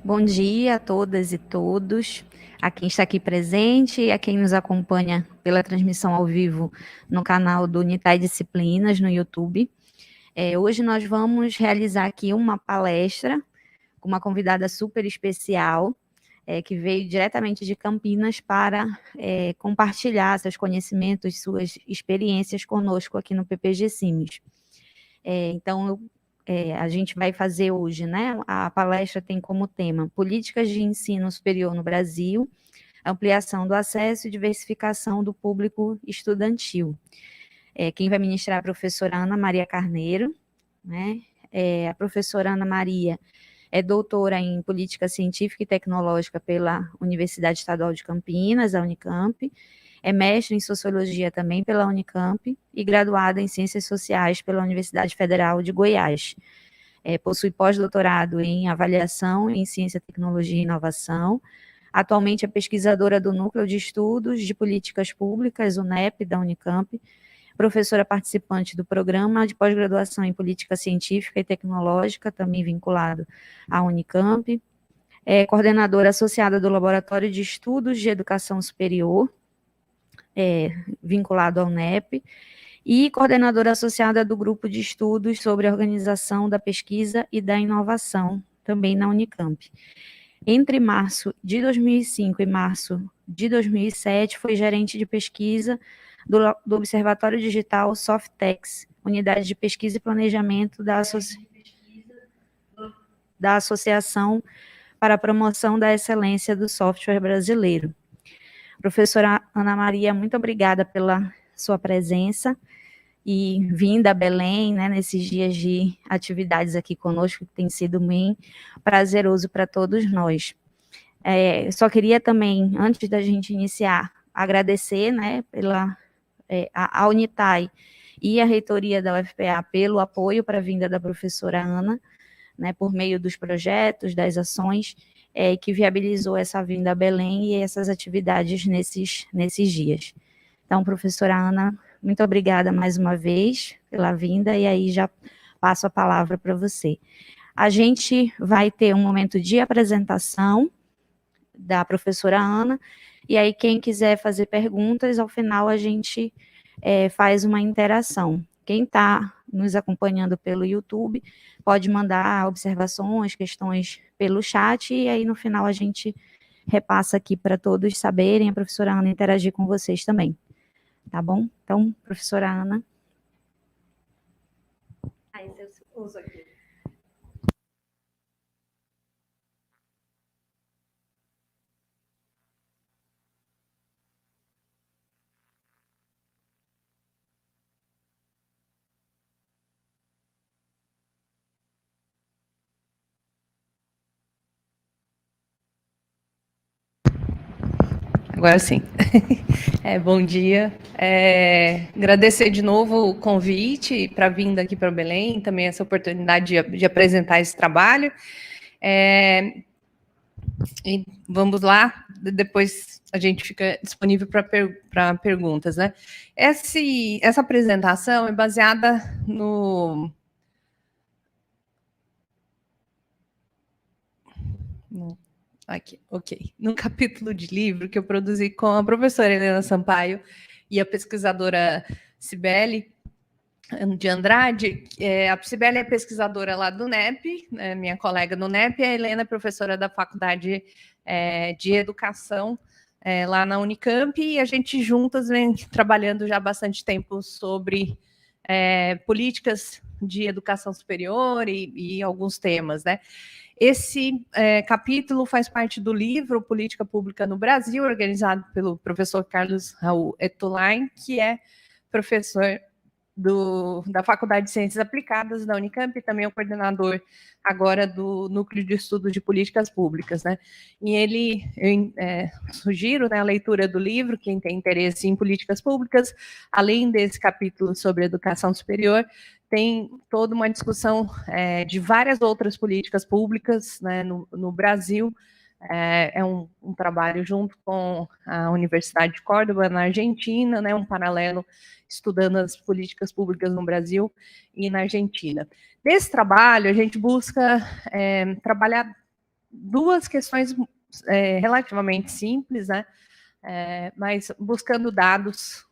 Bom dia a todas e todos, a quem está aqui presente e a quem nos acompanha pela transmissão ao vivo no canal do Unitai Disciplinas no YouTube. Hoje nós vamos realizar aqui uma palestra com uma convidada super especial, que veio diretamente de Campinas para compartilhar seus conhecimentos, suas experiências conosco aqui no PPG Simes. Então, a gente vai fazer hoje, né? A palestra tem como tema Políticas de Ensino Superior no Brasil, ampliação do acesso e diversificação do público estudantil. Quem vai ministrar é a professora Ana Maria Carneiro, né? A professora Ana Maria é doutora em Política Científica e Tecnológica pela Universidade Estadual de Campinas, a Unicamp, é mestre em Sociologia também pela Unicamp e graduada em Ciências Sociais pela Universidade Federal de Goiás. Possui pós-doutorado em Avaliação em Ciência, Tecnologia e Inovação. Atualmente é pesquisadora do Núcleo de Estudos de Políticas Públicas, UNEP, da Unicamp, professora participante do Programa de Pós-Graduação em Política Científica e Tecnológica, também vinculado à Unicamp, coordenadora associada do Laboratório de Estudos de Educação Superior, vinculado ao UNEP, e coordenadora associada do Grupo de Estudos sobre a Organização da Pesquisa e da Inovação, também na Unicamp. Entre março de 2005 e março de 2007, foi gerente de pesquisa do Observatório Digital Softex, unidade de pesquisa e planejamento da Associação para a Promoção da Excelência do Software Brasileiro. Professora Ana Maria, muito obrigada pela sua presença e vinda a Belém, né, nesses dias de atividades aqui conosco, que tem sido bem prazeroso para todos nós. Só queria também, antes da gente iniciar, agradecer, né, a Unitai e a reitoria da UFPA pelo apoio para a vinda da professora Ana, né, por meio dos projetos, das ações, que viabilizou essa vinda a Belém e essas atividades nesses dias. Então, professora Ana, muito obrigada mais uma vez pela vinda, e aí já passo a palavra para você. A gente vai ter um momento de apresentação da professora Ana, e aí quem quiser fazer perguntas, ao final a gente faz uma interação. Quem está nos acompanhando pelo YouTube pode mandar observações, questões pelo chat, e aí no final a gente repassa aqui para todos saberem, a professora Ana interagir com vocês também. Tá bom? Então, professora Ana. Esse eu uso aqui. Agora sim. Bom dia. Agradecer de novo o convite para a vinda aqui para Belém, também essa oportunidade de apresentar esse trabalho. E vamos lá, depois a gente fica disponível para perguntas, né? Essa apresentação é baseada no Aqui, ok. No capítulo de livro que eu produzi com a professora Helena Sampaio e a pesquisadora Cibele de Andrade. A Cibele é pesquisadora lá do NEP, né, minha colega no NEP, e a Helena é professora da Faculdade de Educação lá na Unicamp, e a gente juntas vem trabalhando já há bastante tempo sobre políticas de educação superior e alguns temas, né? Esse capítulo faz parte do livro Política Pública no Brasil, organizado pelo professor Carlos Raul Etulain, que é professor da Faculdade de Ciências Aplicadas da Unicamp, e também é o coordenador agora do Núcleo de Estudos de Políticas Públicas, né? E sugiro, né, a leitura do livro, quem tem interesse em políticas públicas, além desse capítulo sobre educação superior, tem toda uma discussão de várias outras políticas públicas, né, no Brasil. É um trabalho junto com a Universidade de Córdoba, na Argentina, né, um paralelo estudando as políticas públicas no Brasil e na Argentina. Nesse trabalho, a gente busca trabalhar duas questões relativamente simples, né? Mas buscando dados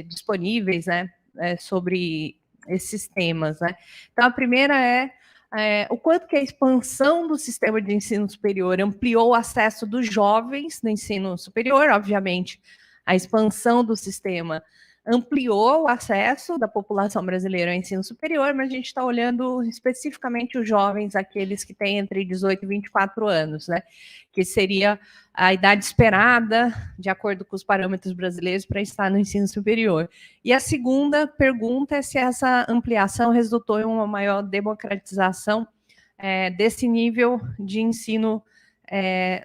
disponíveis, né, sobre esses temas, né? Então, a primeira o quanto que a expansão do sistema de ensino superior ampliou o acesso dos jovens no ensino superior. Obviamente, a expansão do sistema ampliou o acesso da população brasileira ao ensino superior, mas a gente está olhando especificamente os jovens, aqueles que têm entre 18 e 24 anos, né? Que seria a idade esperada, de acordo com os parâmetros brasileiros, para estar no ensino superior. E a segunda pergunta é se essa ampliação resultou em uma maior democratização desse nível de ensino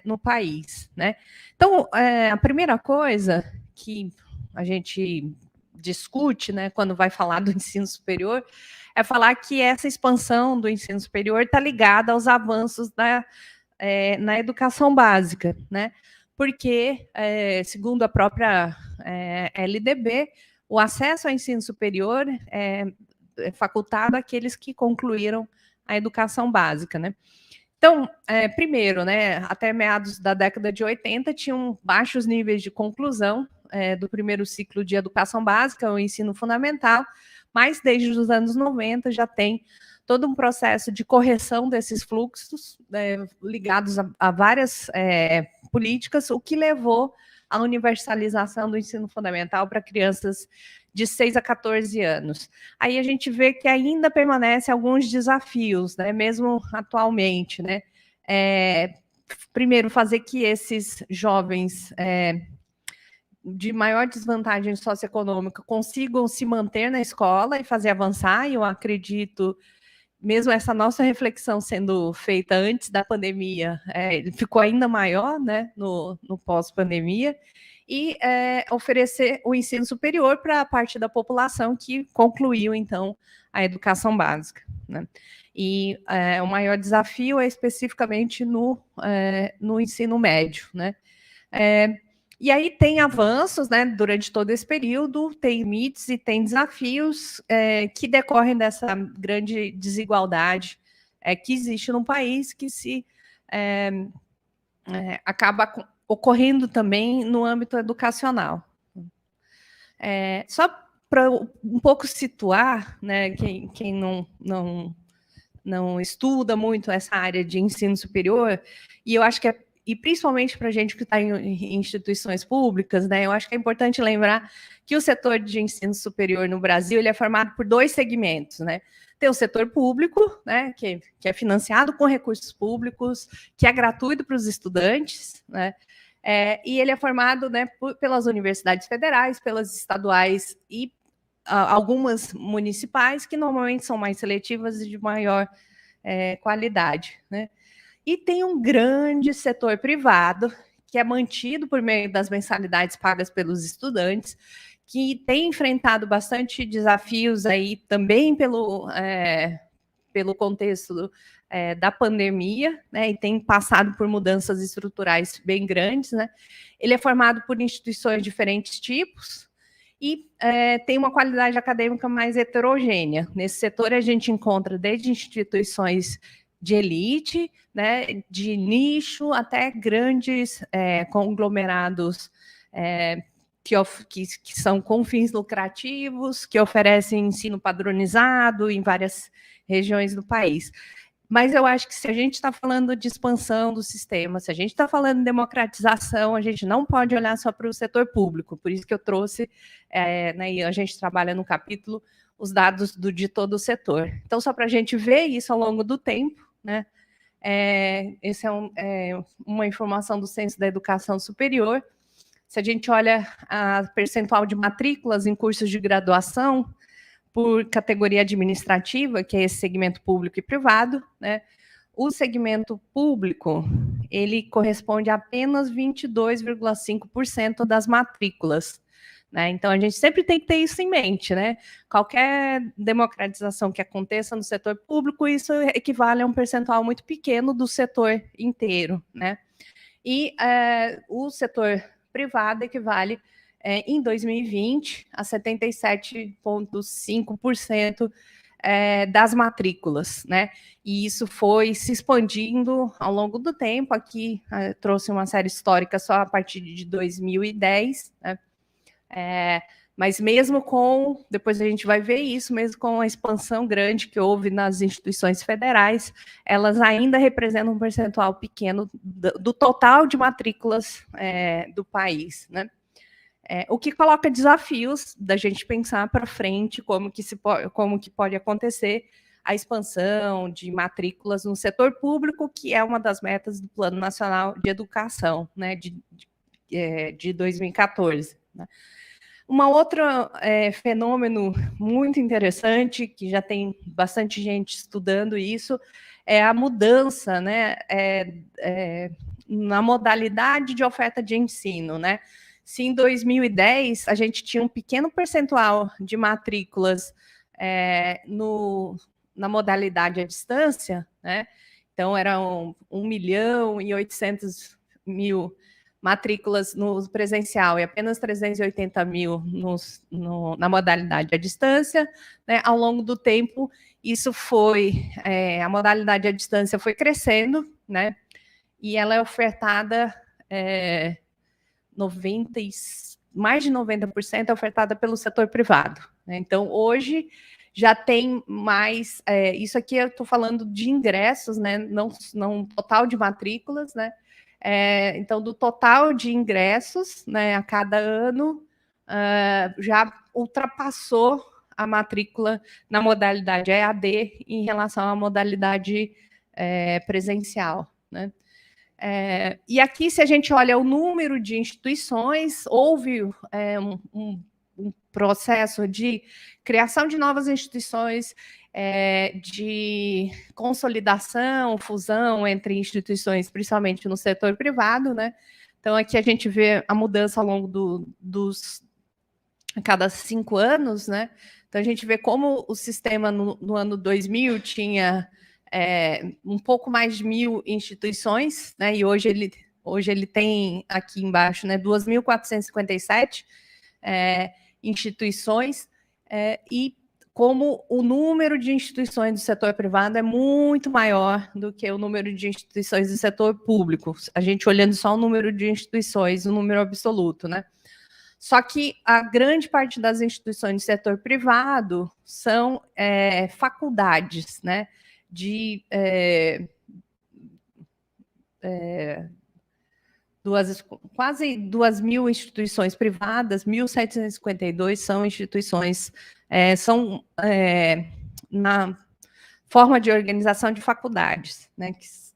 no país, né? Então, a primeira coisa que a gente discute, né, quando vai falar do ensino superior, é falar que essa expansão do ensino superior está ligada aos avanços na educação básica, né? Porque, segundo a própria LDB, o acesso ao ensino superior é facultado àqueles que concluíram a educação básica, né? Então, primeiro, né, até meados da década de 80, tinham baixos níveis de conclusão do primeiro ciclo de educação básica, o ensino fundamental, mas desde os anos 90 já tem todo um processo de correção desses fluxos ligados a várias políticas, o que levou à universalização do ensino fundamental para crianças de 6 a 14 anos. Aí a gente vê que ainda permanecem alguns desafios, né, mesmo atualmente, né? Primeiro, fazer que esses jovens de maior desvantagem socioeconômica consigam se manter na escola e fazer avançar, e eu acredito, mesmo essa nossa reflexão sendo feita antes da pandemia, ficou ainda maior, né, no pós-pandemia, e oferecer o ensino superior para a parte da população que concluiu, então, a educação básica, né? E o maior desafio é especificamente no ensino médio, né? E aí tem avanços, né, durante todo esse período, tem limites e tem desafios que decorrem dessa grande desigualdade que existe no país, que se acaba ocorrendo também no âmbito educacional. Só para um pouco situar, né, quem não estuda muito essa área de ensino superior, e eu acho que e principalmente para a gente que está em instituições públicas, né, eu acho que é importante lembrar que o setor de ensino superior no Brasil ele é formado por dois segmentos, né? Tem o setor público, né, que é financiado com recursos públicos, que é gratuito para os estudantes, né? E ele é formado, né, pelas universidades federais, pelas estaduais e algumas municipais, que normalmente são mais seletivas e de maior qualidade, né? E tem um grande setor privado, que é mantido por meio das mensalidades pagas pelos estudantes, que tem enfrentado bastante desafios aí também pelo contexto da pandemia, né, e tem passado por mudanças estruturais bem grandes, né? Ele é formado por instituições de diferentes tipos e tem uma qualidade acadêmica mais heterogênea. Nesse setor a gente encontra desde instituições de elite, né, de nicho, até grandes conglomerados que são com fins lucrativos, que oferecem ensino padronizado em várias regiões do país. Mas eu acho que se a gente está falando de expansão do sistema, se a gente está falando de democratização, a gente não pode olhar só para o setor público. Por isso que eu trouxe, né, e a gente trabalha no capítulo, os dados de todo o setor. Então, só para a gente ver isso ao longo do tempo, né? Essa é uma informação do Censo da Educação Superior. Se a gente olha a percentual de matrículas em cursos de graduação por categoria administrativa, que é esse segmento público e privado, né? O segmento público, ele corresponde a apenas 22,5% das matrículas, né? Então, a gente sempre tem que ter isso em mente, né? Qualquer democratização que aconteça no setor público, isso equivale a um percentual muito pequeno do setor inteiro, né? E o setor privado equivale, em 2020, a 77,5% das matrículas, né? E isso foi se expandindo ao longo do tempo. Aqui trouxe uma série histórica só a partir de 2010, né? Mas mesmo com, depois a gente vai ver isso, mesmo com a expansão grande que houve nas instituições federais, elas ainda representam um percentual pequeno do total de matrículas do país, né? O que coloca desafios da gente pensar para frente como que pode acontecer a expansão de matrículas no setor público, que é uma das metas do Plano Nacional de Educação, né, de 2014. Né? Uma outra fenômeno muito interessante, que já tem bastante gente estudando isso, é a mudança, né, na modalidade de oferta de ensino, né? Se em 2010 a gente tinha um pequeno percentual de matrículas na modalidade à distância, né? Então eram 1.800.000 matrículas no presencial e apenas 380.000 na modalidade à distância, né? Ao longo do tempo, isso a modalidade à distância foi crescendo, né? E ela é ofertada, mais de 90% é ofertada pelo setor privado, né? Então, hoje já tem mais, isso aqui eu estou falando de ingressos, né? Não total de matrículas, né? Então, do total de ingressos, né, a cada ano, já ultrapassou a matrícula na modalidade EAD em relação à modalidade presencial, né? E aqui, se a gente olha o número de instituições, houve um processo de criação de novas instituições, de consolidação, fusão entre instituições, principalmente no setor privado, né? Então, aqui a gente vê a mudança ao longo a cada 5 anos, né? Então, a gente vê como o sistema no ano 2000 tinha um pouco mais de 1.000 instituições, né? E hoje ele tem aqui embaixo, né, 2.457 instituições, e como o número de instituições do setor privado é muito maior do que o número de instituições do setor público, a gente olhando só o número de instituições, o número absoluto, né? Só que a grande parte das instituições do setor privado são faculdades, né? Quase 2.000 instituições privadas, 1.752 são instituições, na forma de organização de faculdades, né,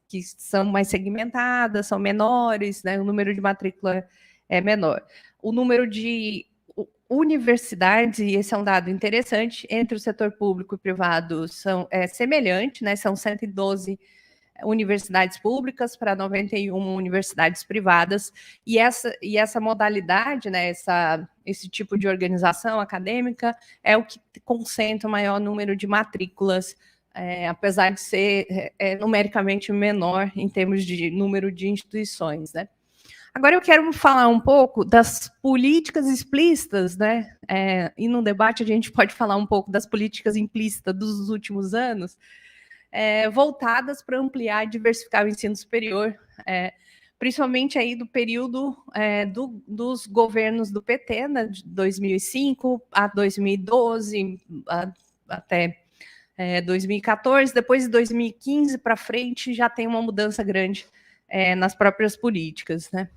que são mais segmentadas, são menores, né, o número de matrícula é menor. O número de universidades, e esse é um dado interessante, entre o setor público e privado é semelhante, né, são 112 universidades públicas para 91 universidades privadas, e essa modalidade, né, esse tipo de organização acadêmica é o que concentra o maior número de matrículas, apesar de ser numericamente menor em termos de número de instituições, né? Agora eu quero falar um pouco das políticas explícitas, né? E no debate a gente pode falar um pouco das políticas implícitas dos últimos anos, voltadas para ampliar e diversificar o ensino superior, principalmente aí do período dos governos do PT, né, de 2005 a 2012, até 2014, depois de 2015 para frente já tem uma mudança grande nas próprias políticas, né?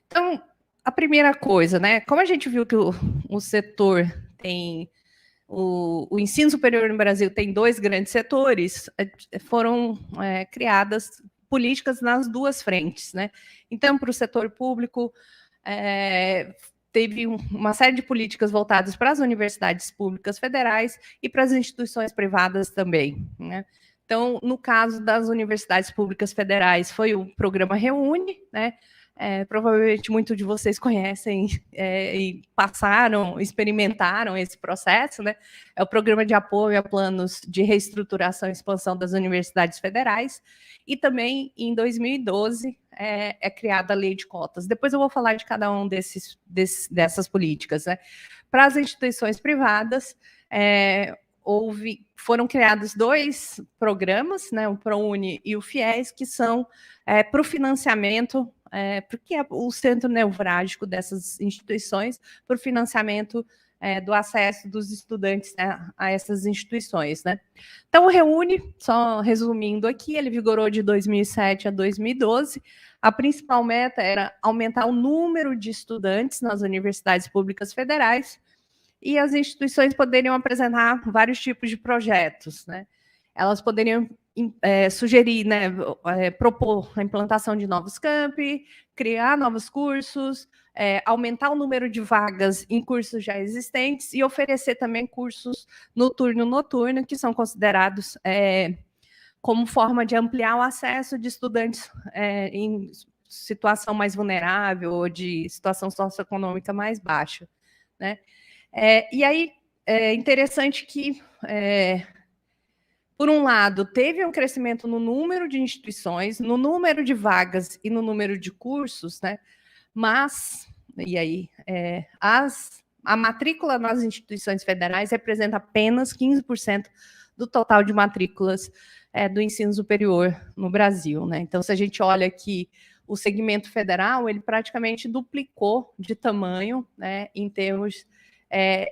Então, a primeira coisa, né? Como a gente viu que o setor tem o ensino superior no Brasil tem 2 grandes setores, foram criadas políticas nas 2 frentes, né? Então, para o setor público, teve uma série de políticas voltadas para as universidades públicas federais e para as instituições privadas também, né? Então, no caso das universidades públicas federais, foi o programa Reúne, né? Provavelmente muitos de vocês conhecem e experimentaram esse processo, né? É o programa de apoio a planos de reestruturação e expansão das universidades federais, e também, em 2012, é criada a lei de cotas. Depois eu vou falar de cada um dessas políticas, né? Para as instituições privadas, foram criados 2 programas, né, o ProUni e o FIES, que são para o financiamento, porque é o centro nevrálgico dessas instituições, para o financiamento do acesso dos estudantes, né, a essas instituições, né? Então, o REUNI, só resumindo aqui, ele vigorou de 2007 a 2012. A principal meta era aumentar o número de estudantes nas universidades públicas federais, e as instituições poderiam apresentar vários tipos de projetos, né? Elas poderiam sugerir, né, propor a implantação de novos campi, criar novos cursos, aumentar o número de vagas em cursos já existentes e oferecer também cursos noturno, que são considerados como forma de ampliar o acesso de estudantes em situação mais vulnerável ou de situação socioeconômica mais baixa, né? E aí, é interessante que, por um lado, teve um crescimento no número de instituições, no número de vagas e no número de cursos, né? Mas, e aí, a matrícula nas instituições federais representa apenas 15% do total de matrículas do ensino superior no Brasil, né? Então, se a gente olha aqui o segmento federal, ele praticamente duplicou de tamanho, né, em termos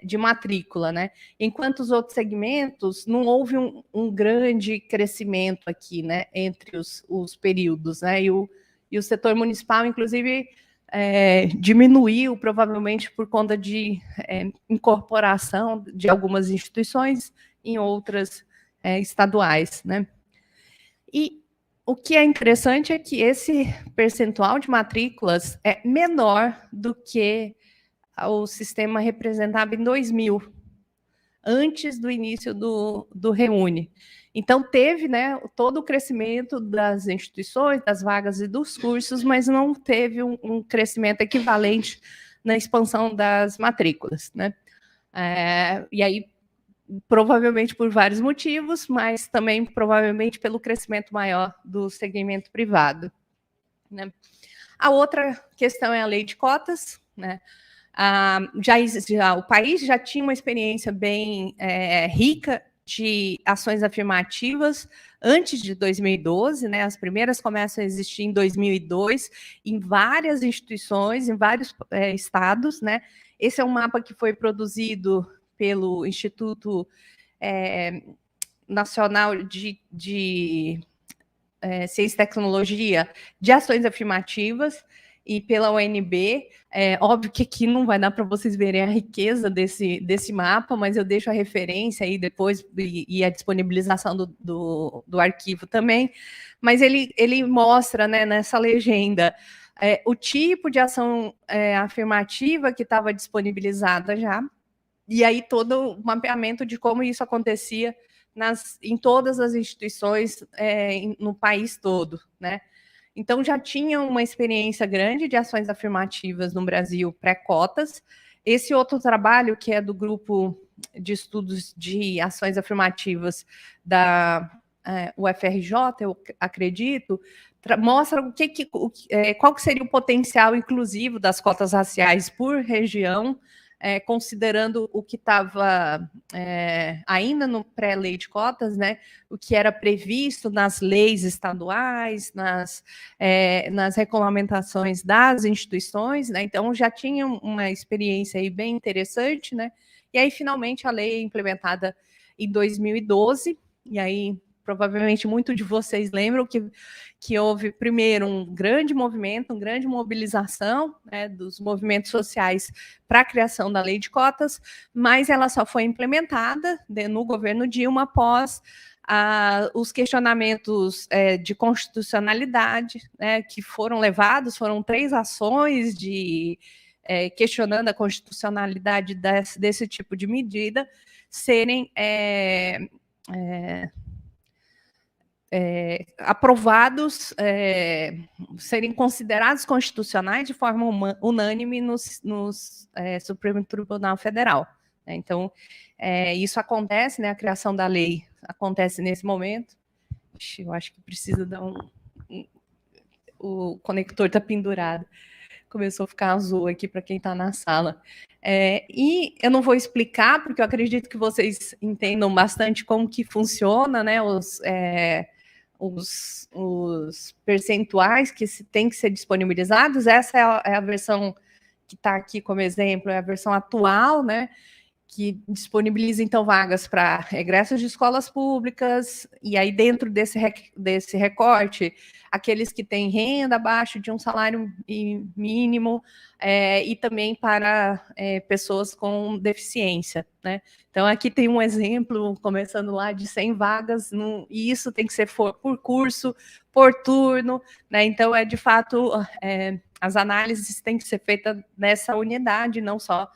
de matrícula, né? Enquanto os outros segmentos não houve um grande crescimento aqui, né, entre os períodos, né? E o setor municipal, inclusive, diminuiu, provavelmente por conta de incorporação de algumas instituições em outras estaduais, né? E o que é interessante é que esse percentual de matrículas é menor do que o sistema representava em 2000, antes do início do REUNI. Então, teve, né, todo o crescimento das instituições, das vagas e dos cursos, mas não teve um crescimento equivalente na expansão das matrículas, né? E aí, provavelmente por vários motivos, mas também provavelmente pelo crescimento maior do segmento privado, né? A outra questão é a lei de cotas, né? O país já tinha uma experiência bem rica de ações afirmativas antes de 2012, né? As primeiras começam a existir em 2002, em várias instituições, em vários estados, né? Esse é um mapa que foi produzido pelo Instituto Nacional de Ciência e Tecnologia de Ações Afirmativas, e pela UNB. Óbvio que aqui não vai dar para vocês verem a riqueza desse mapa, mas eu deixo a referência aí depois e a disponibilização do arquivo também. Mas ele mostra, né, nessa legenda o tipo de ação afirmativa que estava disponibilizada já, e aí todo o mapeamento de como isso acontecia em todas as instituições no país todo, né? Então, já tinha uma experiência grande de ações afirmativas no Brasil pré-cotas. Esse outro trabalho, que é do grupo de estudos de ações afirmativas da UFRJ, eu acredito, mostra qual que seria o potencial inclusivo das cotas raciais por região, considerando o que estava ainda no pré-lei de cotas, né, o que era previsto nas leis estaduais, nas regulamentações das instituições, né, então já tinha uma experiência aí bem interessante, né, e aí finalmente a lei é implementada em 2012, e aí provavelmente muitos de vocês lembram que houve, primeiro, um grande movimento, uma grande mobilização, né, dos movimentos sociais para a criação da lei de cotas, mas ela só foi implementada no governo Dilma após os questionamentos de constitucionalidade, né, que foram levados, foram 3 ações questionando a constitucionalidade desse tipo de medida, serem aprovados, serem considerados constitucionais de forma unânime no Supremo Tribunal Federal. Então, isso acontece, né, a criação da lei acontece nesse momento. Eu acho que precisa dar o conector está pendurado. Começou a ficar azul aqui para quem está na sala. E eu não vou explicar, porque eu acredito que vocês entendam bastante como que funciona, né, os percentuais que tem que ser disponibilizados. Essa é a versão que está aqui como exemplo, é a versão atual, né, que disponibiliza, então, vagas para egressos de escolas públicas, e aí dentro desse recorte, aqueles que têm renda abaixo de um salário mínimo, e também para pessoas com deficiência, né? Então, aqui tem um exemplo, começando lá de 100 vagas, e isso tem que ser por curso, por turno, né? Então, de fato, as análises têm que ser feitas nessa unidade, não só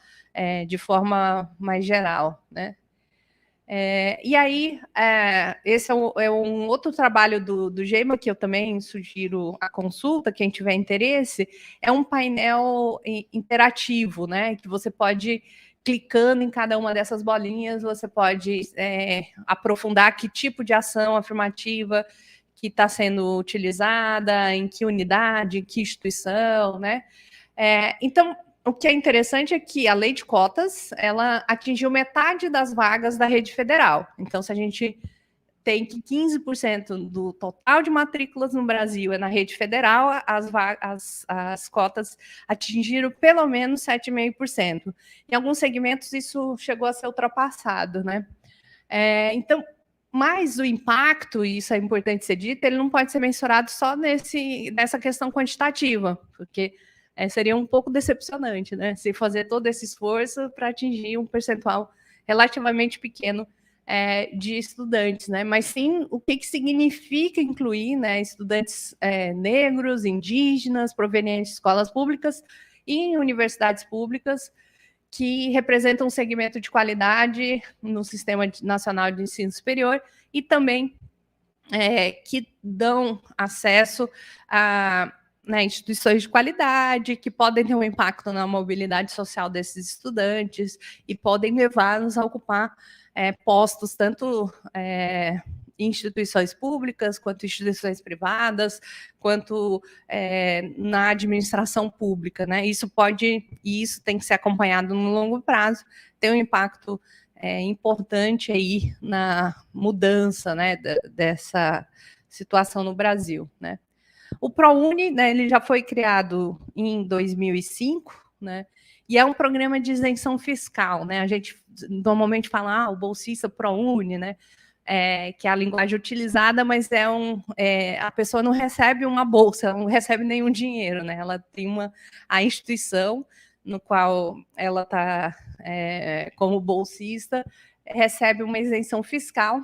de forma mais geral, né? E aí, esse é um outro trabalho do GEMA, que eu também sugiro a consulta, quem tiver interesse, é um painel interativo, né? Que você pode, clicando em cada uma dessas bolinhas, você pode aprofundar que tipo de ação afirmativa que está sendo utilizada, em que unidade, em que instituição, né? Então, o que é interessante é que a lei de cotas, ela atingiu metade das vagas da rede federal. Então, se a gente tem que 15% do total de matrículas no Brasil é na rede federal, as cotas atingiram pelo menos 7,5%. Em alguns segmentos, isso chegou a ser ultrapassado, né? Então, mas o impacto, e isso é importante ser dito, ele não pode ser mensurado só nessa questão quantitativa, porque seria um pouco decepcionante, né? Se fazer todo esse esforço para atingir um percentual relativamente pequeno de estudantes, né? Mas sim o que significa incluir, né, estudantes negros, indígenas, provenientes de escolas públicas e em universidades públicas, que representam um segmento de qualidade no Sistema Nacional de Ensino Superior e também que dão acesso a instituições de qualidade, que podem ter um impacto na mobilidade social desses estudantes e podem levá-los a ocupar postos tanto em instituições públicas, quanto instituições privadas, quanto na administração pública, né? Isso tem que ser acompanhado no longo prazo, tem um impacto importante aí na mudança, né, dessa situação no Brasil, né? O ProUni, né, ele já foi criado em 2005, né? E é um programa de isenção fiscal, né? A gente normalmente fala, o bolsista ProUni, né? Que é a linguagem utilizada, mas a pessoa não recebe uma bolsa, ela não recebe nenhum dinheiro, né? Ela tem a instituição no qual ela está como bolsista, recebe uma isenção fiscal,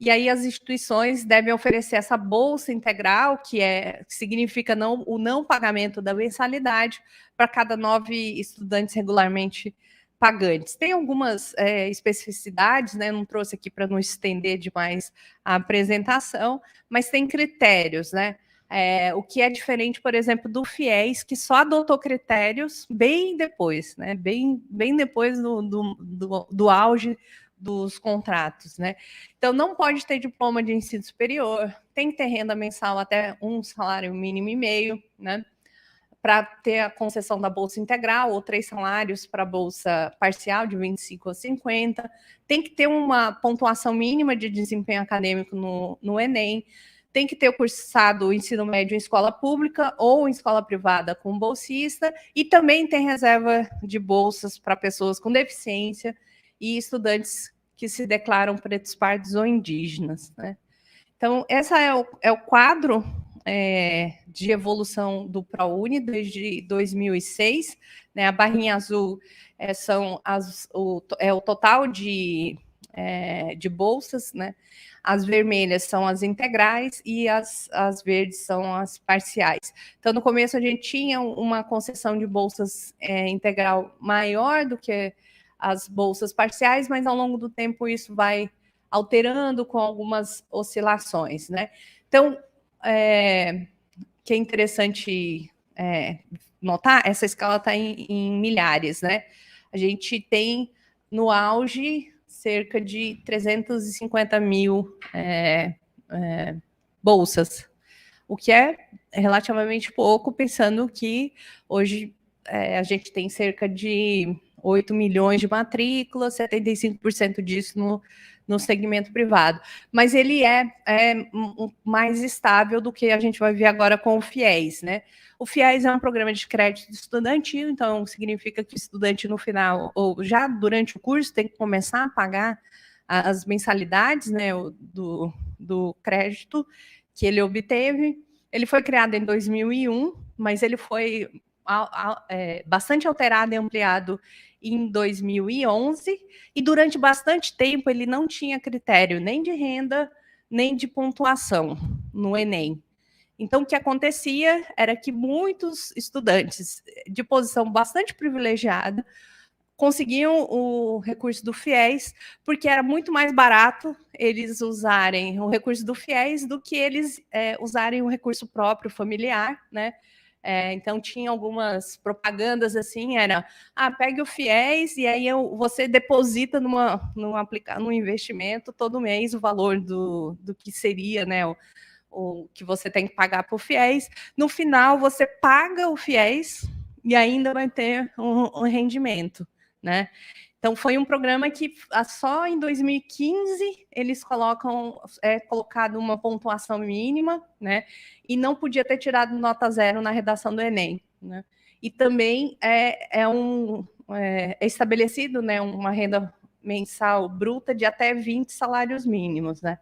e aí as instituições devem oferecer essa bolsa integral, que significa o não pagamento da mensalidade para cada 9 estudantes regularmente pagantes. Tem algumas especificidades, né? Não trouxe aqui para não estender demais a apresentação, mas tem critérios, né? O que é diferente, por exemplo, do FIES, que só adotou critérios bem depois, né? Bem depois do auge dos contratos, né? Então, não pode ter diploma de ensino superior, tem que ter renda mensal até um salário mínimo e meio, né? Para ter a concessão da bolsa integral, ou 3 salários para a bolsa parcial, de 25 a 50. Tem que ter uma pontuação mínima de desempenho acadêmico no Enem. Tem que ter cursado o ensino médio em escola pública ou em escola privada com bolsista. E também tem reserva de bolsas para pessoas com deficiência e estudantes que se declaram pretos, pardos ou indígenas, né? Então, esse é o quadro de evolução do ProUni desde 2006, né? A barrinha azul é o total de bolsas, né? As vermelhas são as integrais e as verdes são as parciais. Então, no começo, a gente tinha uma concessão de bolsas integral maior do que as bolsas parciais, mas ao longo do tempo isso vai alterando com algumas oscilações, né? Então, que é interessante notar, essa escala está em milhares, né? A gente tem no auge cerca de 350 mil bolsas, o que é relativamente pouco, pensando que hoje a gente tem cerca de 8 milhões de matrículas, 75% disso no segmento privado. Mas ele é mais estável do que a gente vai ver agora com o FIES, né? O FIES é um programa de crédito estudantil, então significa que o estudante no final, ou já durante o curso, tem que começar a pagar as mensalidades, né, do crédito que ele obteve. Ele foi criado em 2001, mas ele foi bastante alterado e ampliado em 2011, e durante bastante tempo ele não tinha critério nem de renda, nem de pontuação no Enem. Então, o que acontecia era que muitos estudantes de posição bastante privilegiada conseguiam o recurso do FIES, porque era muito mais barato eles usarem o recurso do FIES do que eles usarem o recurso próprio familiar, né? Então, tinha algumas propagandas assim, pegue o FIES e aí você deposita num investimento todo mês o valor do que seria, né, o que você tem que pagar por FIES. No final, você paga o FIES e ainda vai ter um rendimento, né? Então, foi um programa que só em 2015 eles colocado uma pontuação mínima, né? E não podia ter tirado nota zero na redação do Enem, né? E também é estabelecido, né, uma renda mensal bruta de até 20 salários mínimos, né?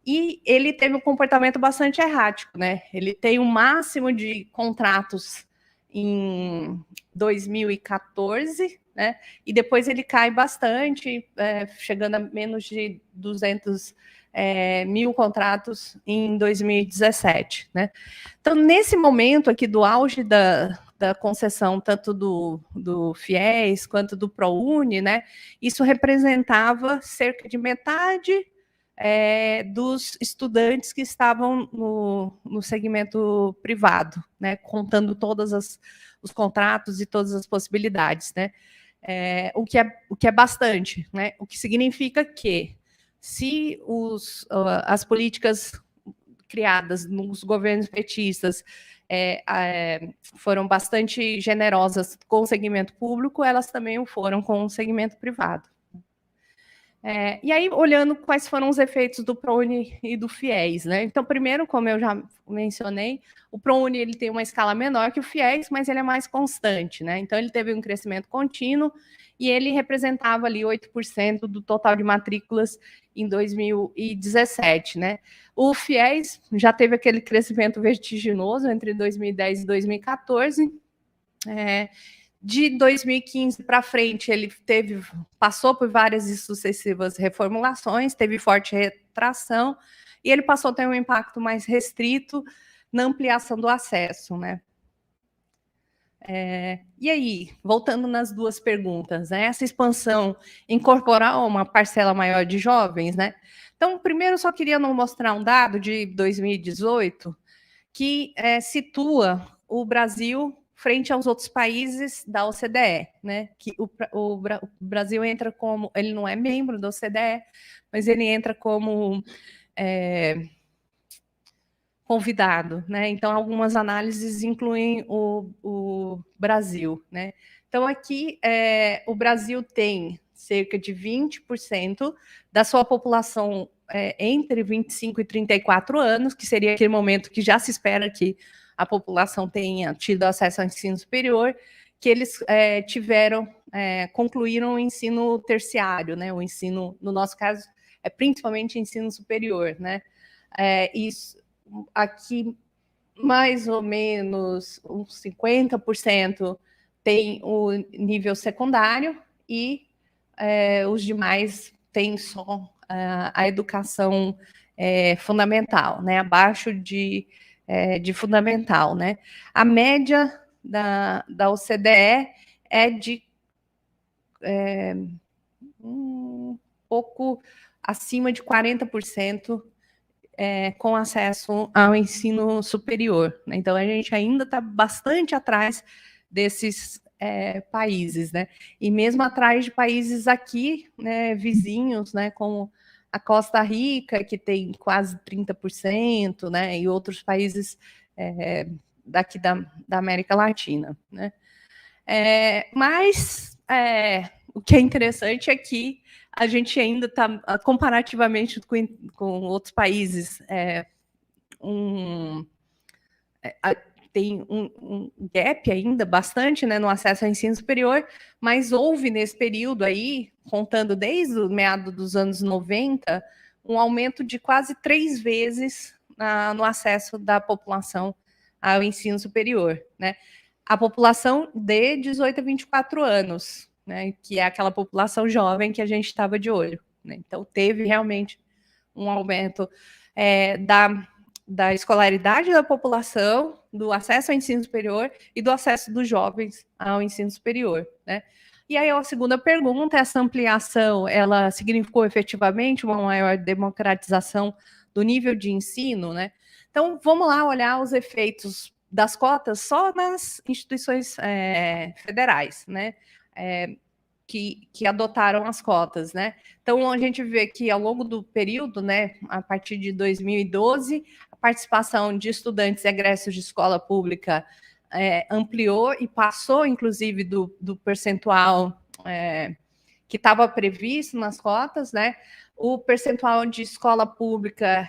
E ele teve um comportamento bastante errático, né? Ele tem um máximo de contratos em 2014, né? E depois ele cai bastante, chegando a menos de 200 mil contratos em 2017, né? Então, nesse momento aqui do auge da concessão, tanto do FIES quanto do ProUni, né? Isso representava cerca de metade dos estudantes que estavam no segmento privado, né, contando todos os contratos e todas as possibilidades, né, o que é bastante, né, o que significa que se as políticas criadas nos governos petistas foram bastante generosas com o segmento público, elas também o foram com o segmento privado. E aí, olhando quais foram os efeitos do ProUni e do FIES, né? Então, primeiro, como eu já mencionei, o ProUni ele tem uma escala menor que o FIES, mas ele é mais constante, né? Então, ele teve um crescimento contínuo e ele representava ali 8% do total de matrículas em 2017, né? O FIES já teve aquele crescimento vertiginoso entre 2010 e 2014, de 2015 para frente, ele passou por várias e sucessivas reformulações, teve forte retração, e ele passou a ter um impacto mais restrito na ampliação do acesso, né? E aí, voltando nas duas perguntas, né? Essa expansão incorporar uma parcela maior de jovens, né? Então, primeiro, só queria mostrar um dado de 2018 que situa o Brasil frente aos outros países da OCDE, né? Que o Brasil entra como, ele não é membro da OCDE, mas ele entra como convidado, né? Então, algumas análises incluem o Brasil, né? Então, aqui o Brasil tem cerca de 20% da sua população entre 25 e 34 anos, que seria aquele momento que já se espera que a população tenha tido acesso ao ensino superior, que eles concluíram o ensino terciário, né? O ensino, no nosso caso, é principalmente ensino superior, né? Isso aqui, mais ou menos uns 50% tem o nível secundário e os demais têm só a educação fundamental, né? Abaixo de fundamental, né? A média da OCDE é de um pouco acima de 40% com acesso ao ensino superior, né? Então, a gente ainda está bastante atrás desses países, né? E mesmo atrás de países aqui, né, vizinhos, né, como a Costa Rica, que tem quase 30%, né, e outros países daqui da América Latina, né. Mas o que é interessante é que a gente ainda está, comparativamente com outros países, tem um gap ainda bastante, né, no acesso ao ensino superior, mas houve nesse período aí, contando desde o meado dos anos 90, um aumento de quase 3 vezes no acesso da população ao ensino superior, né? A população de 18 a 24 anos, né, que é aquela população jovem que a gente estava de olho, né? Então, teve realmente um aumento da escolaridade da população, do acesso ao ensino superior e do acesso dos jovens ao ensino superior, né? E aí a segunda pergunta, essa ampliação, ela significou efetivamente uma maior democratização do nível de ensino, né? Então, vamos lá olhar os efeitos das cotas só nas instituições federais, né? Que adotaram as cotas, né? Então, a gente vê que ao longo do período, né, a partir de 2012, a participação de estudantes egressos de escola pública ampliou e passou, inclusive, do percentual que estava previsto nas cotas, né? O percentual de escola pública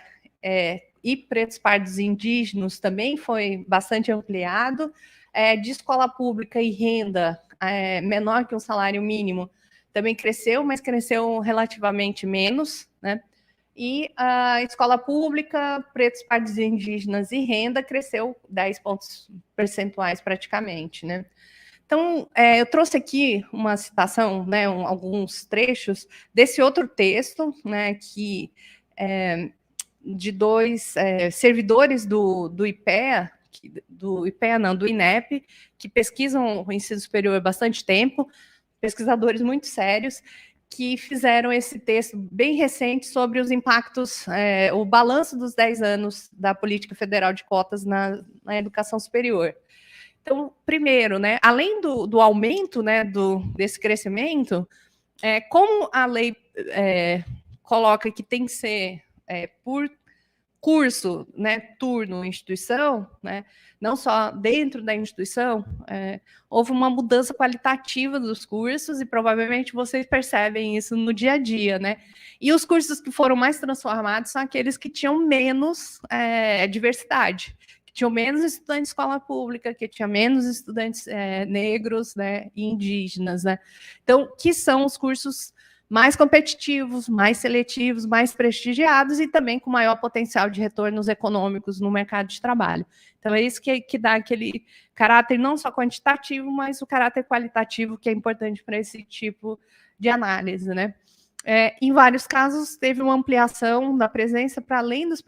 e pretos, pardos e indígenas também foi bastante ampliado. De escola pública e renda menor que um salário mínimo também cresceu, mas cresceu relativamente menos, né? E a escola pública, pretos, pardos e indígenas e renda cresceu 10 pontos percentuais praticamente, né? Então, eu trouxe aqui uma citação, né, alguns trechos desse outro texto, né, que de dois servidores do IPEA, do INEP, que pesquisam o ensino superior há bastante tempo, pesquisadores muito sérios, que fizeram esse texto bem recente sobre os impactos, o balanço dos 10 anos da política federal de cotas na educação superior. Então, primeiro, né, além do aumento, né, desse crescimento, como a lei coloca que tem que ser por curso, né, turno, instituição, né, não só dentro da instituição, houve uma mudança qualitativa dos cursos e provavelmente vocês percebem isso no dia a dia, né? E os cursos que foram mais transformados são aqueles que tinham menos diversidade, que tinham menos estudantes de escola pública, que tinham menos estudantes negros, né, e indígenas, né? Então, que são os cursos mais competitivos, mais seletivos, mais prestigiados e também com maior potencial de retornos econômicos no mercado de trabalho. Então, é isso que dá aquele caráter não só quantitativo, mas o caráter qualitativo que é importante para esse tipo de análise, né? Em vários casos, teve uma ampliação da presença para além dos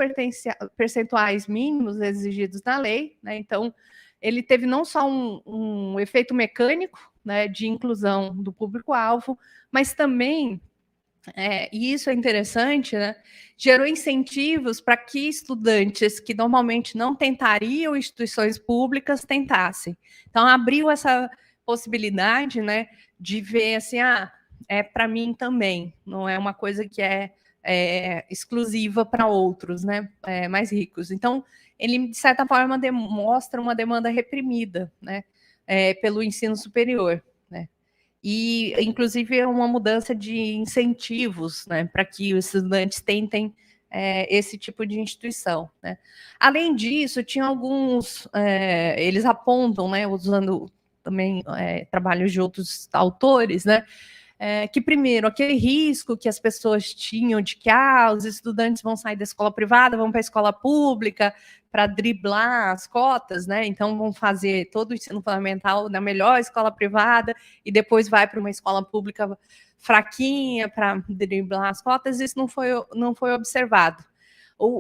percentuais mínimos exigidos na lei, né? Então, ele teve não só um efeito mecânico, né, de inclusão do público-alvo, mas também, e isso é interessante, né, gerou incentivos para que estudantes que normalmente não tentariam instituições públicas tentassem. Então, abriu essa possibilidade, né, de ver assim, para mim também, não é uma coisa que é exclusiva para outros, né, mais ricos. Então, ele, de certa forma, demonstra uma demanda reprimida, né, pelo ensino superior, né? E, inclusive, uma mudança de incentivos, né, para que os estudantes tentem esse tipo de instituição, né? Além disso, tinha alguns, eles apontam, né, usando também trabalhos de outros autores, né, que, primeiro, aquele risco que as pessoas tinham de que os estudantes vão sair da escola privada, vão para a escola pública para driblar as cotas, né? Então, vão fazer todo o ensino fundamental na melhor escola privada e depois vai para uma escola pública fraquinha para driblar as cotas. Isso não foi observado.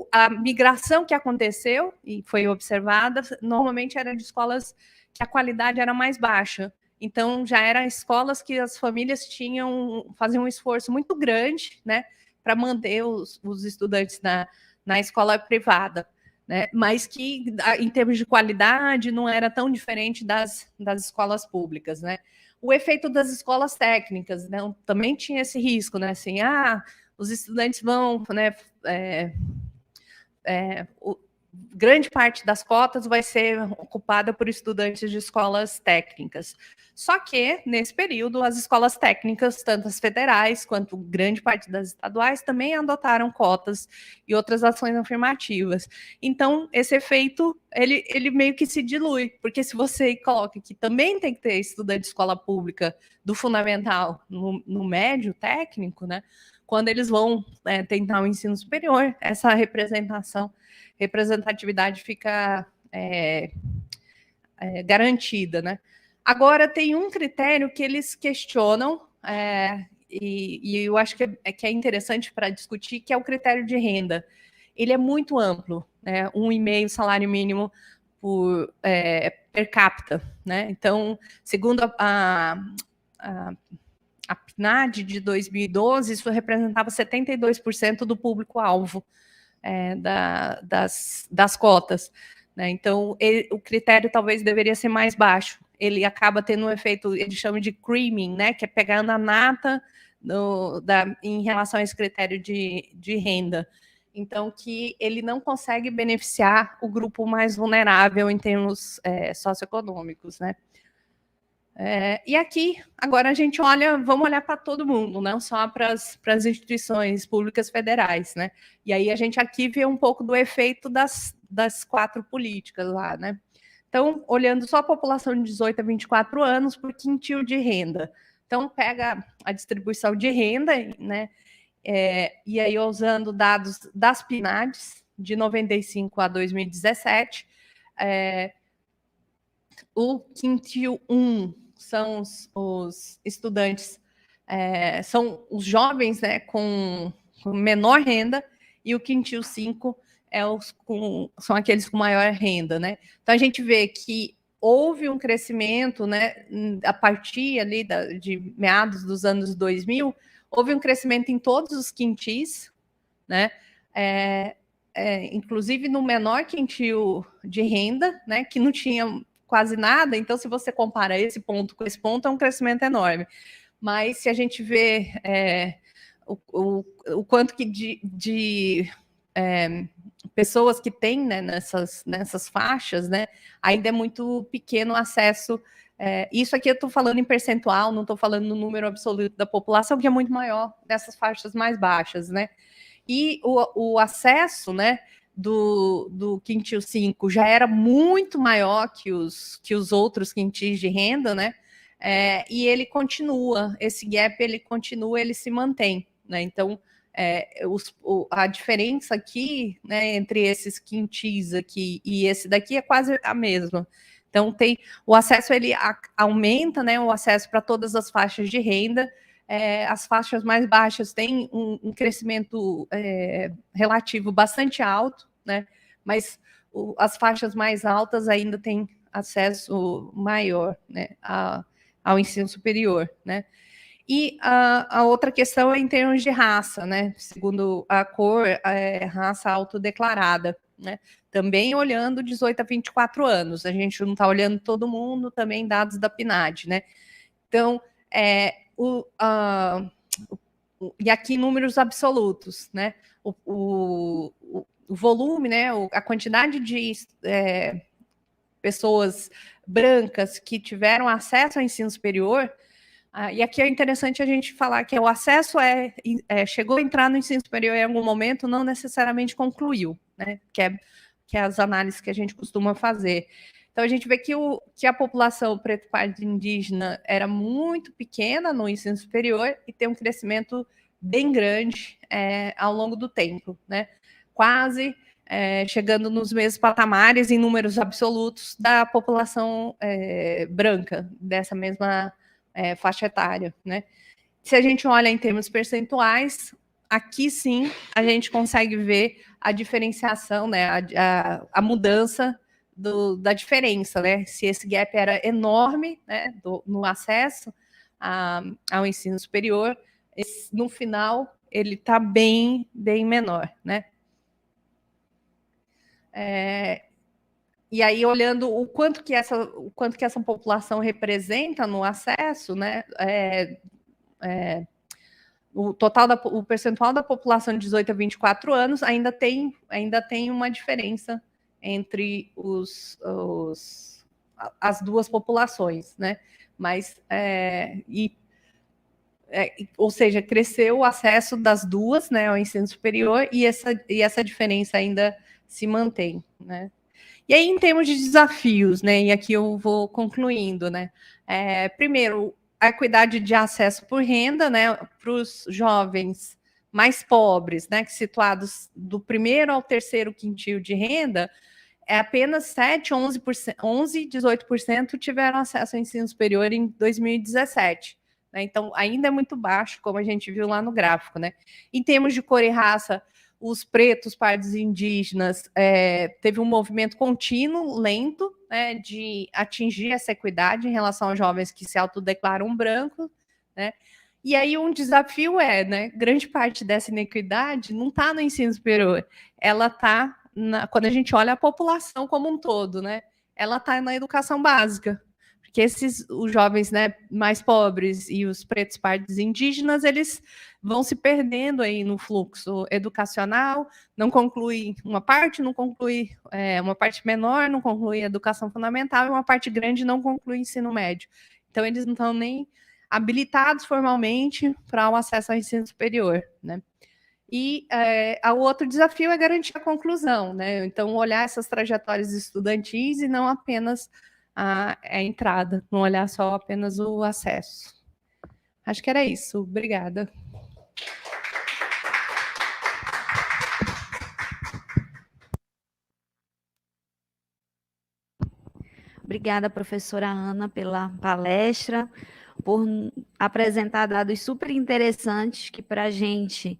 A migração que aconteceu e foi observada, normalmente era de escolas que a qualidade era mais baixa. Então, já eram escolas que as famílias faziam um esforço muito grande, né, para manter os estudantes na escola privada, né, mas que, em termos de qualidade, não era tão diferente das escolas públicas, né. O efeito das escolas técnicas, né, também tinha esse risco, né, assim, os estudantes vão, né, grande parte das cotas vai ser ocupada por estudantes de escolas técnicas. Só que, nesse período, as escolas técnicas, tanto as federais quanto grande parte das estaduais, também adotaram cotas e outras ações afirmativas. Então, esse efeito, ele meio que se dilui, porque se você coloca que também tem que ter estudante de escola pública do fundamental no médio técnico, né, quando eles vão tentar o ensino superior, essa representatividade fica garantida, né? Agora, tem um critério que eles questionam, e eu acho que é interessante para discutir, que é o critério de renda. Ele é muito amplo, né? 1,5 salário mínimo per capita, né? Então, segundo a PNAD de 2012, isso representava 72% do público-alvo das cotas, né? Então, o critério talvez deveria ser mais baixo. Ele acaba tendo um efeito, ele chama de creaming, né? Que é pegando a nata em relação a esse critério de renda. Então, que ele não consegue beneficiar o grupo mais vulnerável em termos socioeconômicos, né? E aqui, agora a gente vamos olhar para todo mundo, não só para as instituições públicas federais, né? E aí a gente aqui vê um pouco do efeito das 4 políticas lá, né? Então, olhando só a população de 18 a 24 anos por quintil de renda. Então, pega a distribuição de renda, né? E aí, usando dados das PNADs, de 95 a 2017, o quintil 1 são os estudantes, são os jovens, né, com menor renda, e o quintil 5 são aqueles com maior renda, né? Então a gente vê que houve um crescimento, né, a partir ali de meados dos anos 2000, houve um crescimento em todos os quintis, né? Inclusive no menor quintil de renda, né, que não tinha quase nada. Então, se você compara esse ponto com esse ponto, é um crescimento enorme. Mas se a gente vê o quanto que de pessoas que tem, né, nessas faixas, né, ainda é muito pequeno o acesso. Isso aqui eu estou falando em percentual, não estou falando no número absoluto da população, que é muito maior nessas faixas mais baixas, né? E o acesso, né, do quintil 5 já era muito maior que os outros quintis de renda, né? E ele continua, esse gap ele continua, ele se mantém, né? Então, a diferença aqui, né, entre esses quintis aqui e esse daqui é quase a mesma. Então, o acesso ele aumenta, né? O acesso para todas as faixas de renda. As faixas mais baixas têm um crescimento relativo bastante alto, né? Mas as faixas mais altas ainda têm acesso maior, né, ao ensino superior, né? E a outra questão é em termos de raça, né? Segundo a cor, raça autodeclarada, né? Também olhando 18 a 24 anos. A gente não está olhando todo mundo, também dados da PNAD, né? Então, e aqui números absolutos, né? O volume, né? A quantidade de pessoas brancas que tiveram acesso ao ensino superior. E aqui é interessante a gente falar que o acesso chegou a entrar no ensino superior em algum momento, não necessariamente concluiu, né? Que é as análises que a gente costuma fazer. Então, a gente vê que a população preto, pardo e indígena era muito pequena no ensino superior e tem um crescimento bem grande ao longo do tempo, né? Quase chegando nos mesmos patamares em números absolutos da população branca, dessa mesma faixa etária, né? Se a gente olha em termos percentuais, aqui sim a gente consegue ver a diferenciação, né? A mudança da diferença, né? Se esse gap era enorme, né, no acesso ao ensino superior, no final ele está bem menor, né? E aí, olhando o quanto que essa população representa no acesso, né? o percentual da população de 18 a 24 anos ainda tem uma diferença entre as duas populações, né? Mas, ou seja, cresceu o acesso das duas, né, ao ensino superior, e essa diferença ainda se mantém, né? E aí, em termos de desafios, né, e aqui eu vou concluindo, né? Primeiro, a equidade de acesso por renda, né, para os jovens mais pobres, né, situados do primeiro ao terceiro quintil de renda, apenas 7, 11, 18% tiveram acesso ao ensino superior em 2017. Né? Então, ainda é muito baixo, como a gente viu lá no gráfico. Né? Em termos de cor e raça, os pretos, pardos e indígenas, teve um movimento contínuo, lento, né, de atingir essa equidade em relação aos jovens que se autodeclaram brancos. Né? E aí um desafio né, grande parte dessa inequidade não está no ensino superior, ela está, quando a gente olha a população como um todo, né, ela está na educação básica. Porque os jovens, né, mais pobres e os pretos, pardos e indígenas, eles vão se perdendo aí no fluxo educacional, não conclui uma parte, uma parte menor não conclui a educação fundamental, e uma parte grande não conclui o ensino médio. Então, eles não estão nem habilitados formalmente para o acesso ao ensino superior, né? E o outro desafio é garantir a conclusão, né? Então, olhar essas trajetórias estudantis e não apenas a entrada, não olhar só apenas o acesso. Acho que era isso. Obrigada. Obrigada, professora Ana, pela palestra, por apresentar dados super interessantes que para a gente